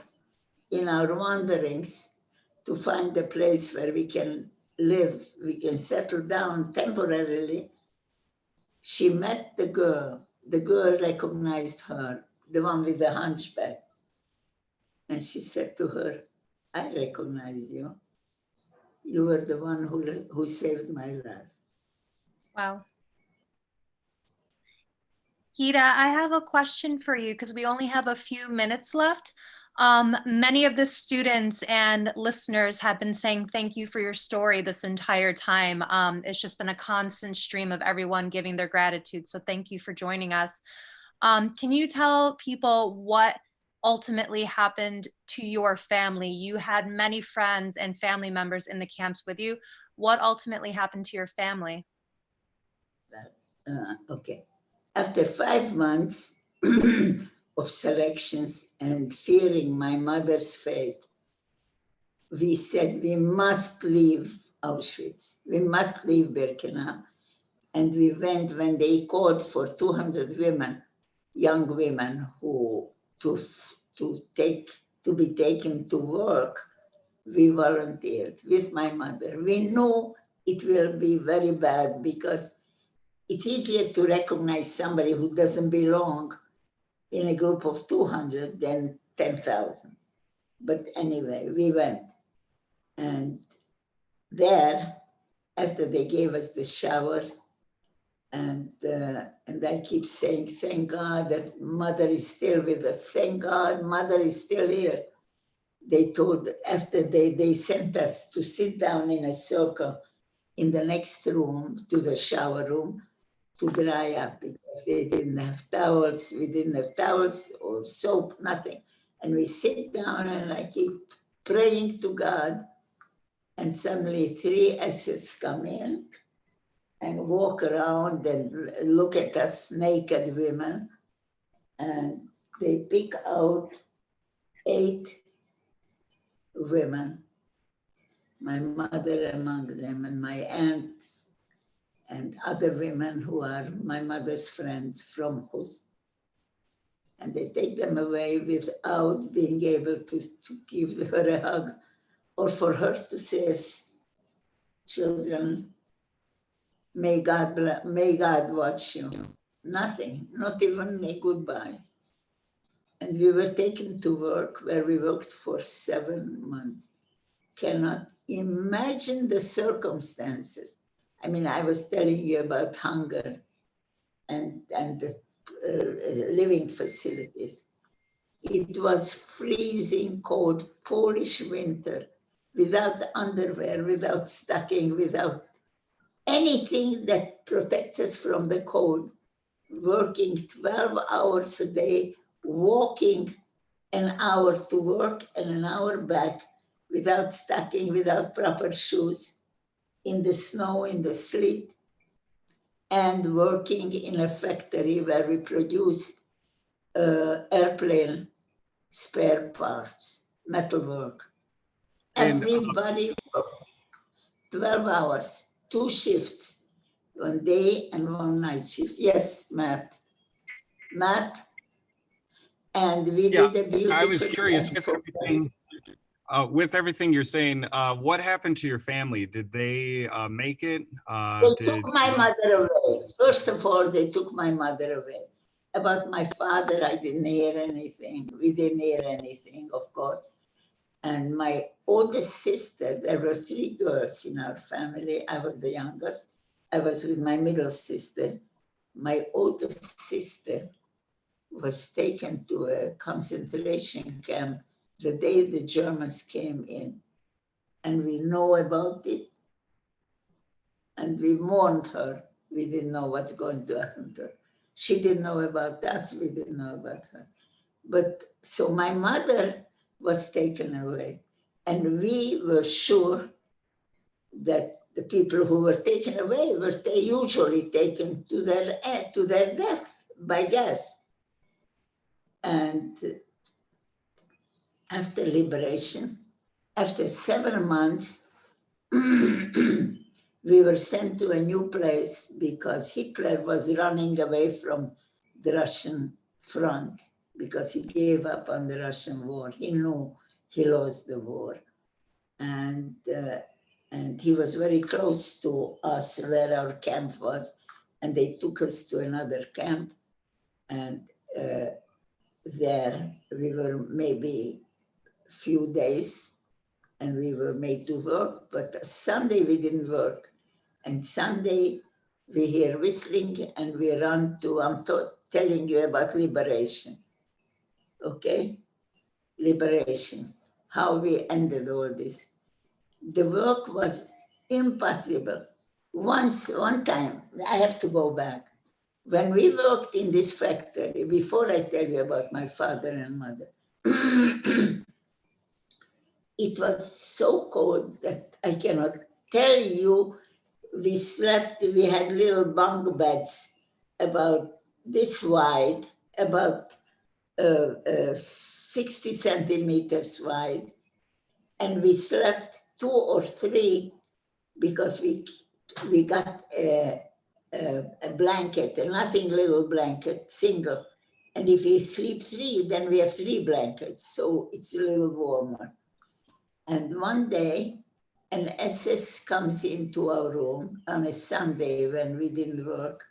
in our wanderings to find a place where we can live, we can settle down temporarily, she met the girl. The girl recognized her, the one with the hunchback. And she said to her, I recognize you. You were the one who saved my life. Wow. Gita, I have a question for you because we only have a few minutes left. Many of the students and listeners have been saying thank you for your story this entire time. It's just been a constant stream of everyone giving their gratitude. So thank you for joining us. Can you tell people what ultimately happened to your family? You had many friends and family members in the camps with you. What ultimately happened to your family? Okay. After 5 months of selections and fearing my mother's fate, we said we must leave Auschwitz. We must leave Birkenau. And we went when they called for 200 women, young women to be taken to work. We volunteered with my mother. We knew it will be very bad because it's easier to recognize somebody who doesn't belong in a group of 200 than 10,000. But anyway, we went. And there, after they gave us the shower, and I keep saying, thank God that mother is still with us. Thank God mother is still here. They told, after they sent us to sit down in a circle in the next room to the shower room to dry up, because they didn't have towels. We didn't have towels or soap, nothing. And we sit down and I keep praying to God, and suddenly 3 SS come in and walk around and look at us naked women, and they pick out 8 women, my mother among them, and my aunt, and other women who are my mother's friends from Hust. And they take them away without being able to give her a hug, or for her to say, children, may God watch you. Nothing, not even a goodbye. And we were taken to work, where we worked for 7 months. Cannot imagine the circumstances. I mean, I was telling you about hunger and the living facilities. It was freezing cold Polish winter, without underwear, without stocking, without anything that protects us from the cold. Working 12 hours a day, walking an hour to work and an hour back, without stocking, without proper shoes, in the snow, in the sleet, and working in a factory where we produced airplane spare parts, metalwork. Everybody worked 12 hours, 2 shifts, 1 day and 1 night shift. Yes, Matt. And we did a beautiful. I was curious with everything you're saying. What happened to your family? Did they make it? They took my mother away. First of all, they took my mother away. About my father, I didn't hear anything. We didn't hear anything, of course. And my oldest sister, there were 3 girls in our family. I was the youngest. I was with my middle sister. My oldest sister was taken to a concentration camp the day the Germans came in. And we know about it. And we mourned her. We didn't know what's going to happen to her. She didn't know about us. We didn't know about her. But so my mother was taken away. And we were sure that the people who were taken away were usually taken to their death by gas. And after liberation, after 7 months, we were sent to a new place because Hitler was running away from the Russian front, because he gave up on the Russian war. He knew he lost the war. And he was very close to us where our camp was. And they took us to another camp. And there we were maybe a few days, and we were made to work. But Sunday we didn't work. And Sunday, we hear whistling and we run to, I'm telling you about liberation, okay? Liberation, how we ended all this. The work was impossible. One time, I have to go back. When we worked in this factory, before I tell you about my father and mother, it was so cold that I cannot tell you. We slept, we had little bunk beds about this wide, about 60 centimeters wide. And we slept 2 or 3 because we got a blanket, a nothing little blanket, single. And if we sleep 3, then we have 3 blankets. So it's a little warmer. And one day, an SS comes into our room on a Sunday when we didn't work.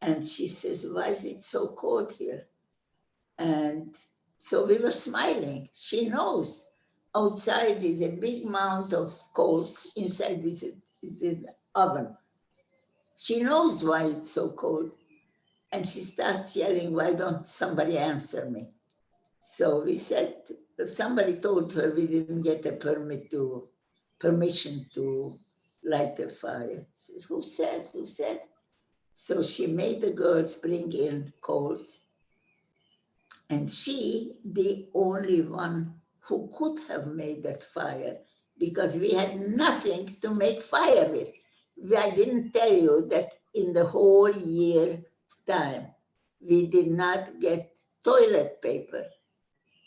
And she says, why is it so cold here? And so we were smiling. She knows outside is a big mound of coals. Inside is an oven. She knows why it's so cold. And she starts yelling, why don't somebody answer me? So we said, somebody told her we didn't get a permission to light the fire. She says, who says? So she made the girls bring in coals. And she, the only one who could have made that fire, because we had nothing to make fire with. I didn't tell you that in the whole year time, we did not get toilet paper.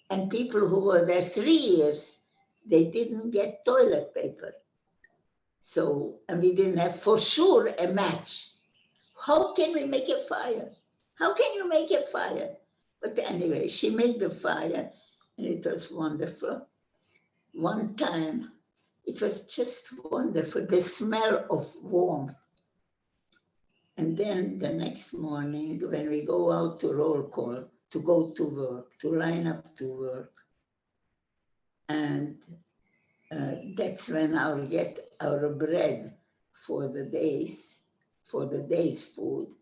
And people who were there 3 years, they didn't get toilet paper. So, and we didn't have for sure a match. How can we make a fire? How can you make a fire? But anyway, she made the fire and it was wonderful. One time, it was just wonderful, the smell of warmth. And then the next morning, when we go out to roll call, to go to work, to line up to work, and that's when I'll get our bread for the day's food.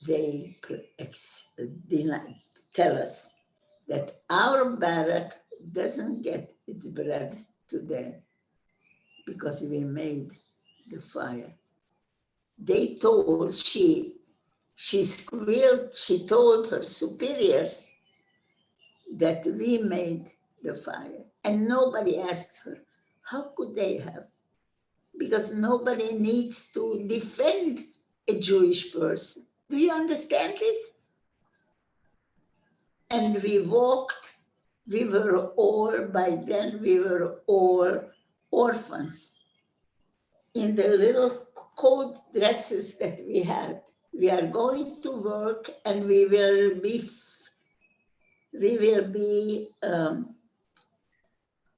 They tell us that our barrack doesn't get its bread today because we made the fire. They told, she squealed, she told her superiors that we made the fire. And nobody asked her, how could they have? Because nobody needs to defend a Jewish person. Do you understand this? And we walked, we were all, by then we were all orphans in the little coat dresses that we had. We are going to work and we will be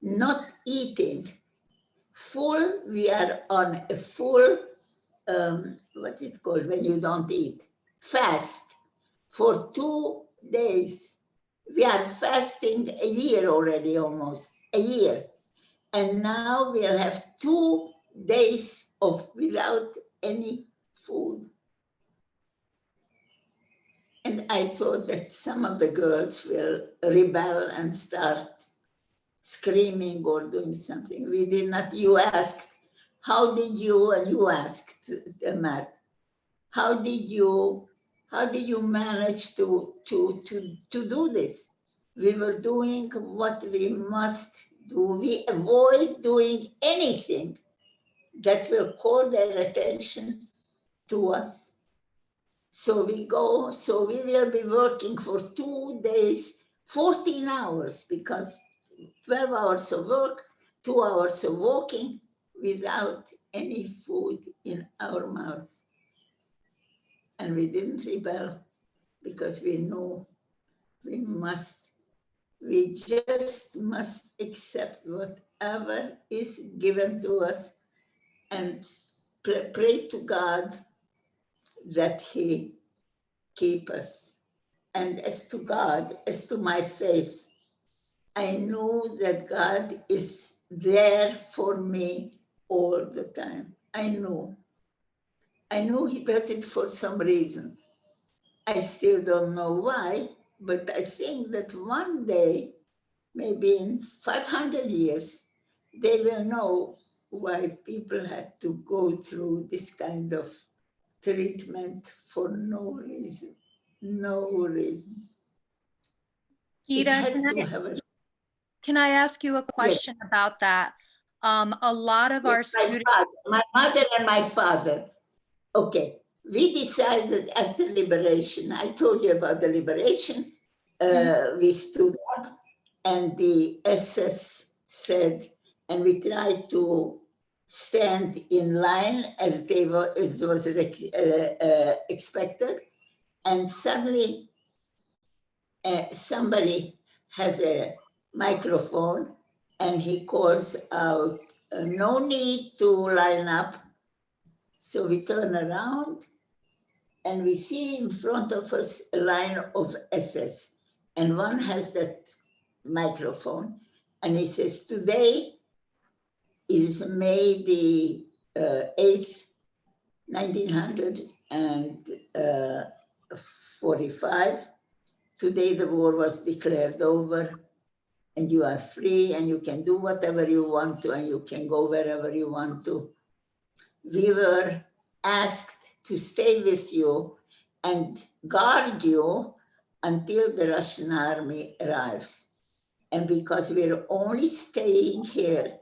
not eating. Full, we are on a full, what's it called when you don't eat? Fast for 2 days. We are fasting a year already, almost a year. And now we'll have 2 days of without any food. And I thought that some of the girls will rebel and start screaming or doing something. We did not. You asked, how did you, and you asked Matt, how did you manage to do this? We were doing what we must do. We avoid doing anything that will call their attention to us. So we will be working for 2 days, 14 hours, because 12 hours of work, 2 hours of walking without any food in our mouth. And we didn't rebel because we know we just must accept whatever is given to us and pray to God that He keep us. And as to God, as to my faith, I know that God is there for me all the time. I know He does it for some reason. I still don't know why, but I think that one day, maybe in 500 years, they will know why people had to go through this kind of treatment for no reason. No reason. Gita, can I ask you a question about that? A lot of our students... My mother and my father. Okay, we decided after liberation, I told you about the liberation, we stood up and the SS said, and we tried to stand in line as was expected, and suddenly somebody has a microphone and he calls out, no need to line up. So we turn around and we see in front of us a line of SS, and one has that microphone, and he says, today is May the 8th, 1945. Today the war was declared over, and you are free, and you can do whatever you want to, and you can go wherever you want to. We were asked to stay with you and guard you until the Russian army arrives. And because we're only staying here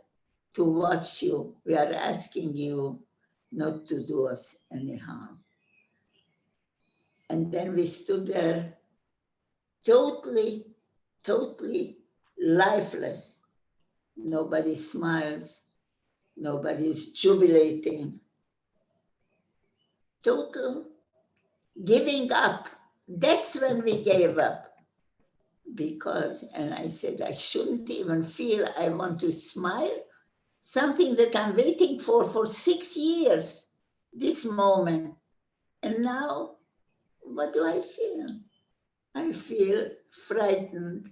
to watch you, we are asking you not to do us any harm. And then we stood there totally lifeless. Nobody smiles, nobody's jubilating. Total giving up. That's when we gave up. Because, and I said, I shouldn't even feel I want to smile. Something that I'm waiting for 6 years, this moment. And now, what do I feel? I feel frightened,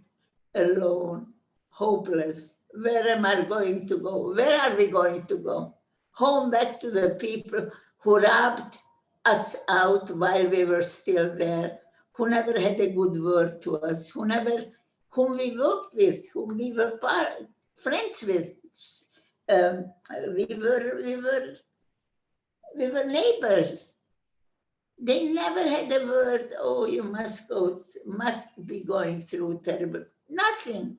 alone, hopeless. Where am I going to go? Where are we going to go? Home, back to the people who robbed us out while we were still there, who never had a good word to us, whom we worked with, whom we were friends with. We were neighbors. They never had a word, oh, you must be going through terrible, nothing.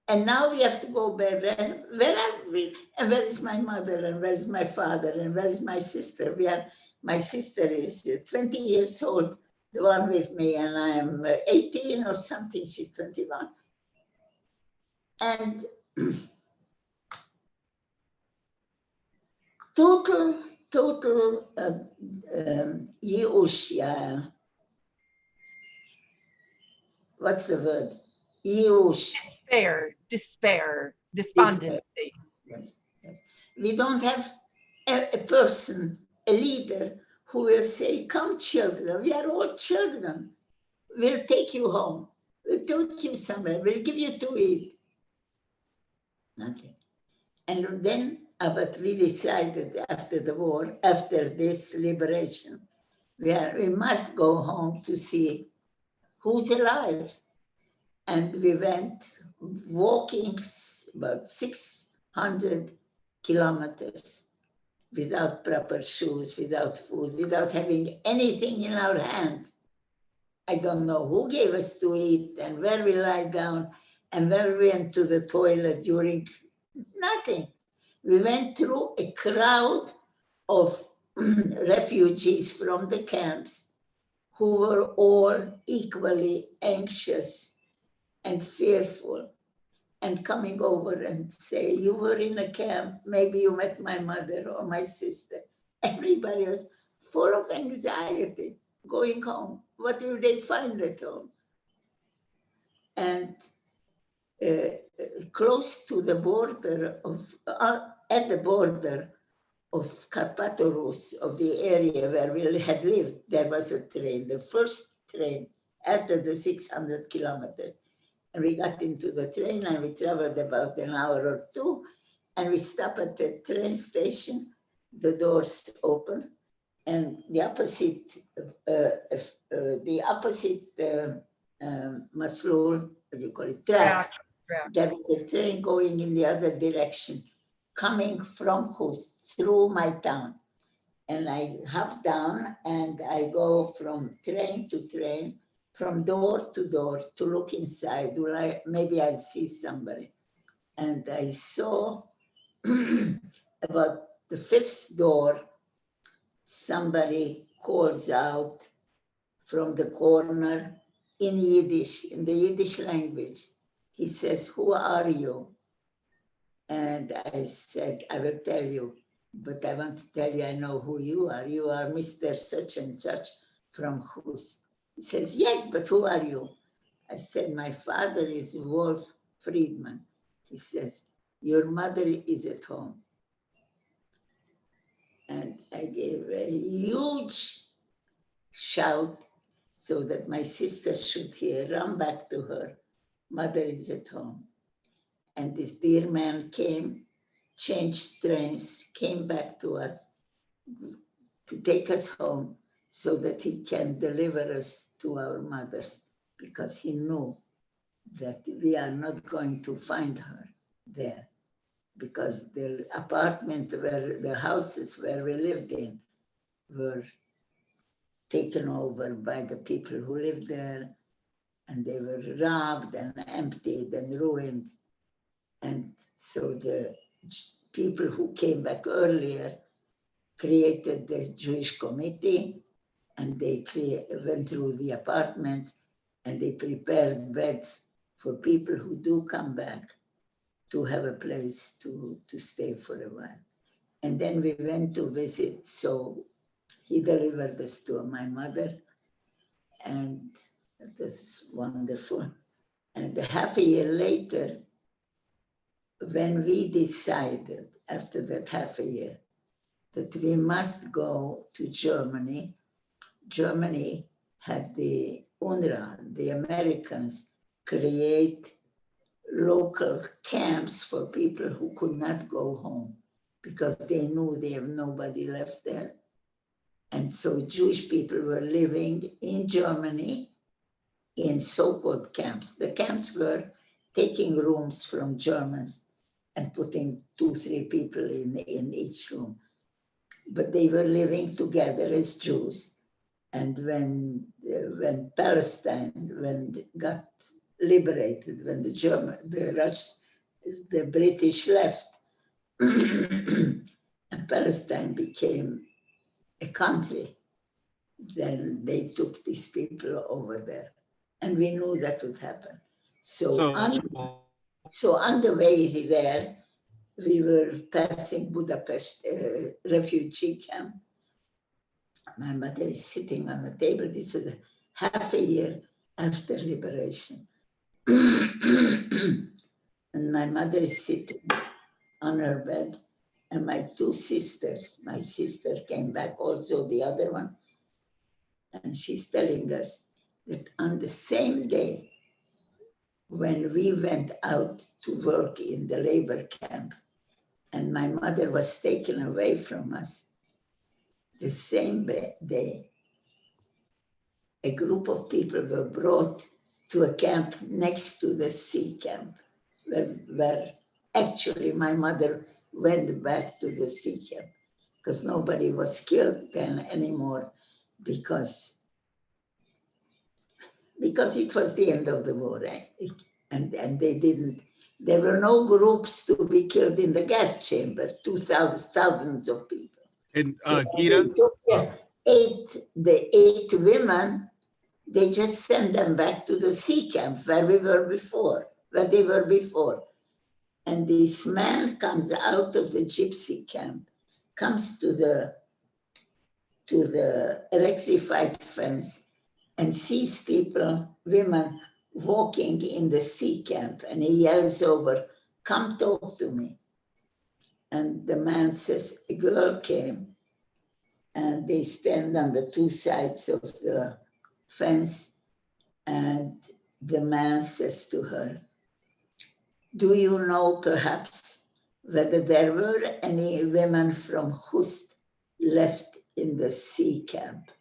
And now we have to go back there. Where are we? And where is my mother? And where is my father? And where is my sister? My sister is 20 years old, the one with me, and I'm 18 or something, she's 21. And total Yush, what's the word? Yush. Despair, despondency. Yes. We don't have a person, a leader who will say, come children, we are all children. We'll take you home. We'll take you somewhere. We'll give you to eat. Nothing. And then, but we decided after the war, after this liberation, we must go home to see who's alive. And we went walking about 600 kilometers without proper shoes, without food, without having anything in our hands. I don't know who gave us to eat and where we lie down and where we went to the toilet during nothing. We went through a crowd of refugees from the camps who were all equally anxious and fearful, and coming over and say, you were in a camp, maybe you met my mother or my sister. Everybody was full of anxiety, going home. What will they find at home? And close to the border at the border of Karpatorus, of the area where we had lived, there was a train, the first train after the 600 kilometers. And we got into the train and we traveled about an hour or two, and we stopped at the train station, the doors open, and the opposite maslul, what do you call it, track. There was a train going in the other direction, coming from Hust, through my town. And I hop down and I go from train to train, from door to door to look inside. Maybe I see somebody. And I saw about the fifth door, somebody calls out from the corner in Yiddish, in the Yiddish language. He says, who are you? And I said, I will tell you, but I want to tell you, I know who you are. You are Mr. Such and Such from Hus. He says, yes, but who are you? I said, my father is Wolf Friedman. He says, your mother is at home. And I gave a huge shout so that my sister should hear, run back to her. mother is at home. And this dear man came, changed trains, came back to us to take us home so that he can deliver us to our mothers, because he knew that we are not going to find her there, because the apartment where the houses where we lived in were taken over by the people who lived there, and they were robbed and emptied and ruined. And so the people who came back earlier created the Jewish committee, and they went through the apartments and they prepared beds for people who do come back to have a place to stay for a while. And then we went to visit, so he delivered us to my mother, and it was wonderful. And half a year later, when we decided, after that half a year, that we must go to Germany, Germany had the UNRWA, the Americans, create local camps for people who could not go home because they knew they have nobody left there. And so Jewish people were living in Germany in so-called camps. The camps were taking rooms from Germans and putting 2-3 people in each room. But they were living together as Jews. And when Palestine got liberated, when the British left, and Palestine became a country, then they took these people over there. And we knew that would happen. So on the way there, we were passing Budapest refugee camp. My mother is sitting on the table. This is half a year after liberation. And my mother is sitting on her bed, and my 2 sisters, my sister came back also, the other one, and she's telling us that on the same day when we went out to work in the labor camp and my mother was taken away from us, the same day, a group of people were brought to a camp next to the sea camp, where actually my mother went back to the sea camp because nobody was killed then anymore because it was the end of the war. And there were no groups to be killed in the gas chamber, thousands of people. And So Gita, the 8 women, they just sent them back to the sea camp where they were before. And this man comes out of the gypsy camp, comes to the electrified fence and sees women walking in the sea camp, and he yells over, "Come talk to me." And the man says, a girl came, and they stand on the 2 sides of the fence, and the man says to her, "Do you know perhaps whether there were any women from Hust left in the sea camp?"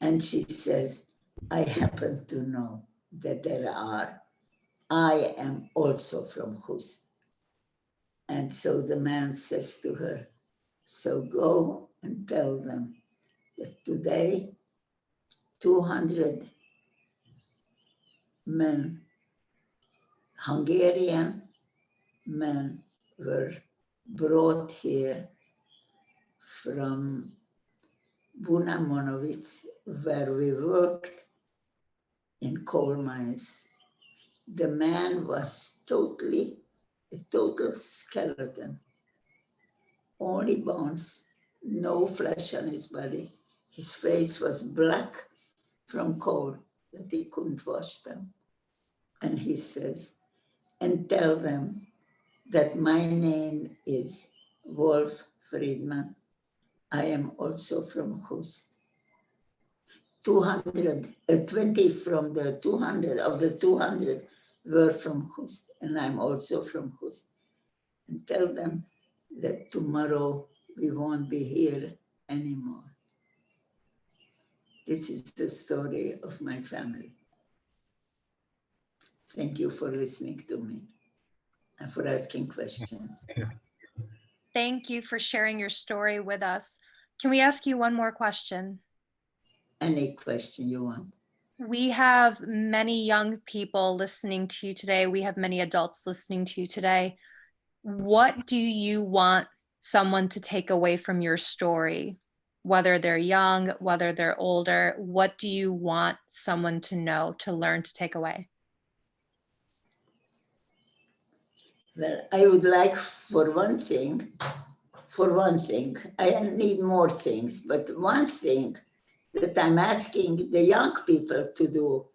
And she says, "I happen to know that there are. I am also from Hust." And so the man says to her, "So go and tell them that today 200 men, Hungarian men, were brought here from Buna Monowitz, where we worked in coal mines. The man was a total skeleton, only bones, no flesh on his body. His face was black from coal that he couldn't wash them." And he says, "And tell them that my name is Wolf Friedman. I am also from Hust." 220 from the 200 of the 200 were from Khust, and I'm also from Khust. And tell them that tomorrow we won't be here anymore. This is the story of my family. Thank you for listening to me and for asking questions. Thank you for sharing your story with us. Can we ask you one more question? Any question you want. We have many young people listening to you today. We have many adults listening to you today. What do you want someone to take away from your story? Whether they're young, whether they're older, what do you want someone to know, to learn, to take away? Well, I would like for one thing, I need more things, but one thing that I'm asking the young people to do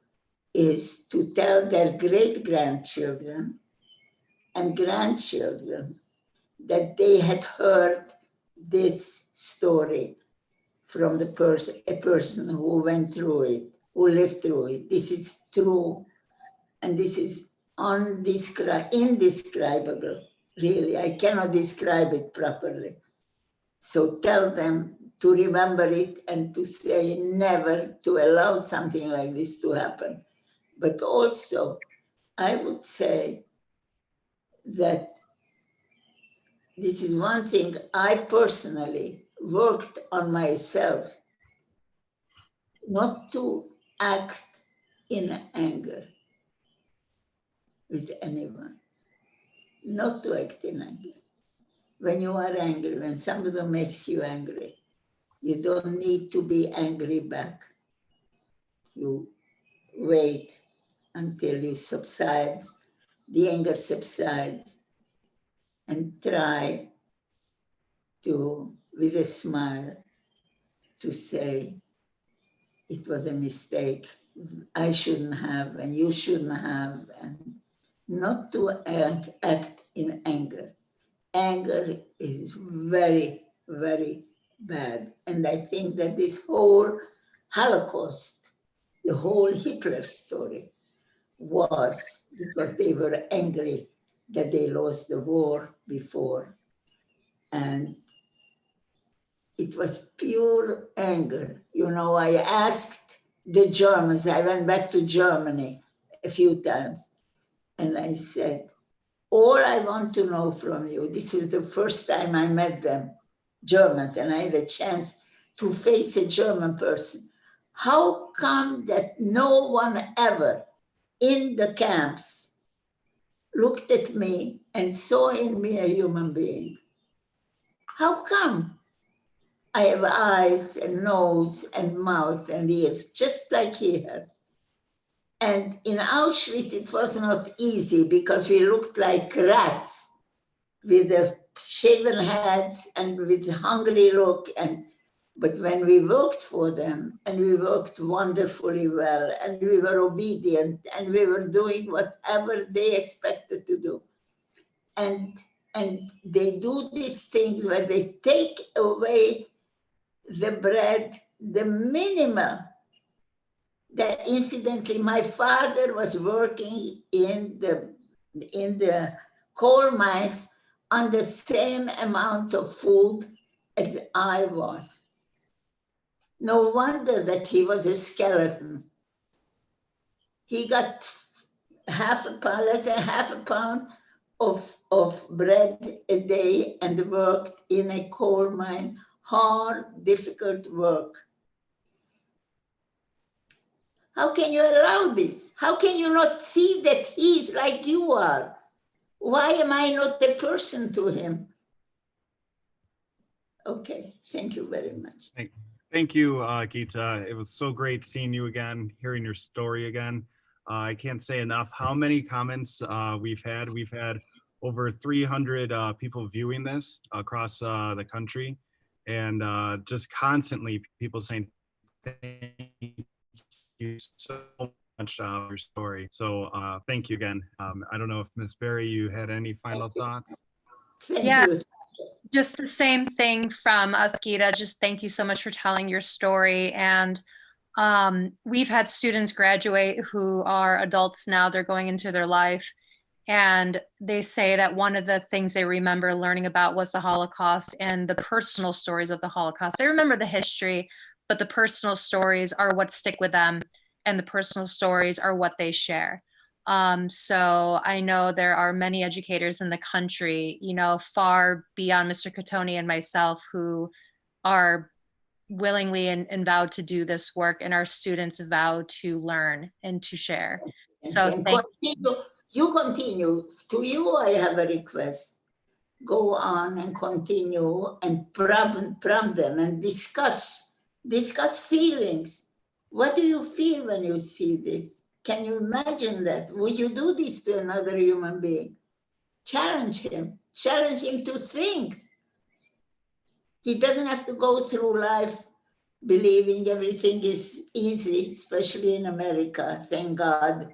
is to tell their great-grandchildren and grandchildren that they had heard this story from a person who went through it, who lived through it. This is true, and this is indescribable, really. I cannot describe it properly. So tell them to remember it and to say never to allow something like this to happen. But also, I would say that this is one thing I personally worked on myself, not to act in anger with anyone, not to act in anger. When you are angry, when somebody makes you angry, you don't need to be angry back. You wait until you subside, the anger subsides, and try to, with a smile, to say, it was a mistake. I shouldn't have, and you shouldn't have, and not to act in anger. Anger is very, very bad. And I think that this whole Holocaust, the whole Hitler story, was because they were angry that they lost the war before. And it was pure anger. You know, I asked the Germans, I went back to Germany a few times, and I said, all I want to know from you, this is the first time I met them, Germans, and I had a chance to face a German person. How come that no one ever in the camps looked at me and saw in me a human being? How come? I have eyes and nose and mouth and ears, just like he has. And in Auschwitz, it was not easy because we looked like rats with the shaven heads and with hungry look. But when we worked for them, and we worked wonderfully well, and we were obedient, and we were doing whatever they expected to do. And they do these things where they take away the bread, the minimal. That incidentally, my father was working in the coal mines on the same amount of food as I was. No wonder that he was a skeleton. He got half a pound of bread a day and worked in a coal mine, hard, difficult work. How can you allow this? How can you not see that he's like you are? Why am I not a person to him? Okay, thank you very much. Thank you, Gita. It was so great seeing you again, hearing your story again. I can't say enough how many comments we've had. We've had over 300 people viewing this across the country, and just constantly people saying thank you so much for your story. So thank you again. I don't know if Ms. Berry, you had any final thoughts? Thank Yeah. you. Just the same thing from us, Gita. Just thank you so much for telling your story. And We've had students graduate who are adults now, they're going into their life. And they say that one of the things they remember learning about was the Holocaust and the personal stories of the Holocaust. They remember the history, but the personal stories are what stick with them, and the personal stories are what they share. So I know there are many educators in the country, you know, far beyond Mr. Catoni and myself, who are willingly and vowed to do this work, and our students vow to learn and to share. So And thank continue. You continue. To you, I have a request. Go on and continue and prompt them and discuss feelings. What do you feel when you see this? Can you imagine that? Would you do this to another human being? Challenge him to think. He doesn't have to go through life believing everything is easy, especially in America. Thank God.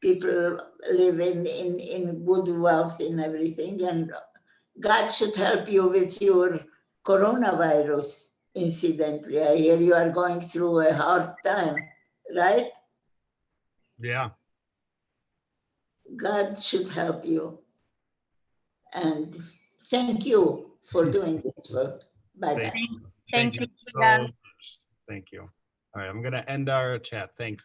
People live in good wealth and everything. And God should help you with your coronavirus, incidentally. I hear you are going through a hard time, right? Yeah. God should help you. And thank you for doing this work. Bye-bye. Thank you. so much. Thank you. All right, I'm going to end our chat. Thanks.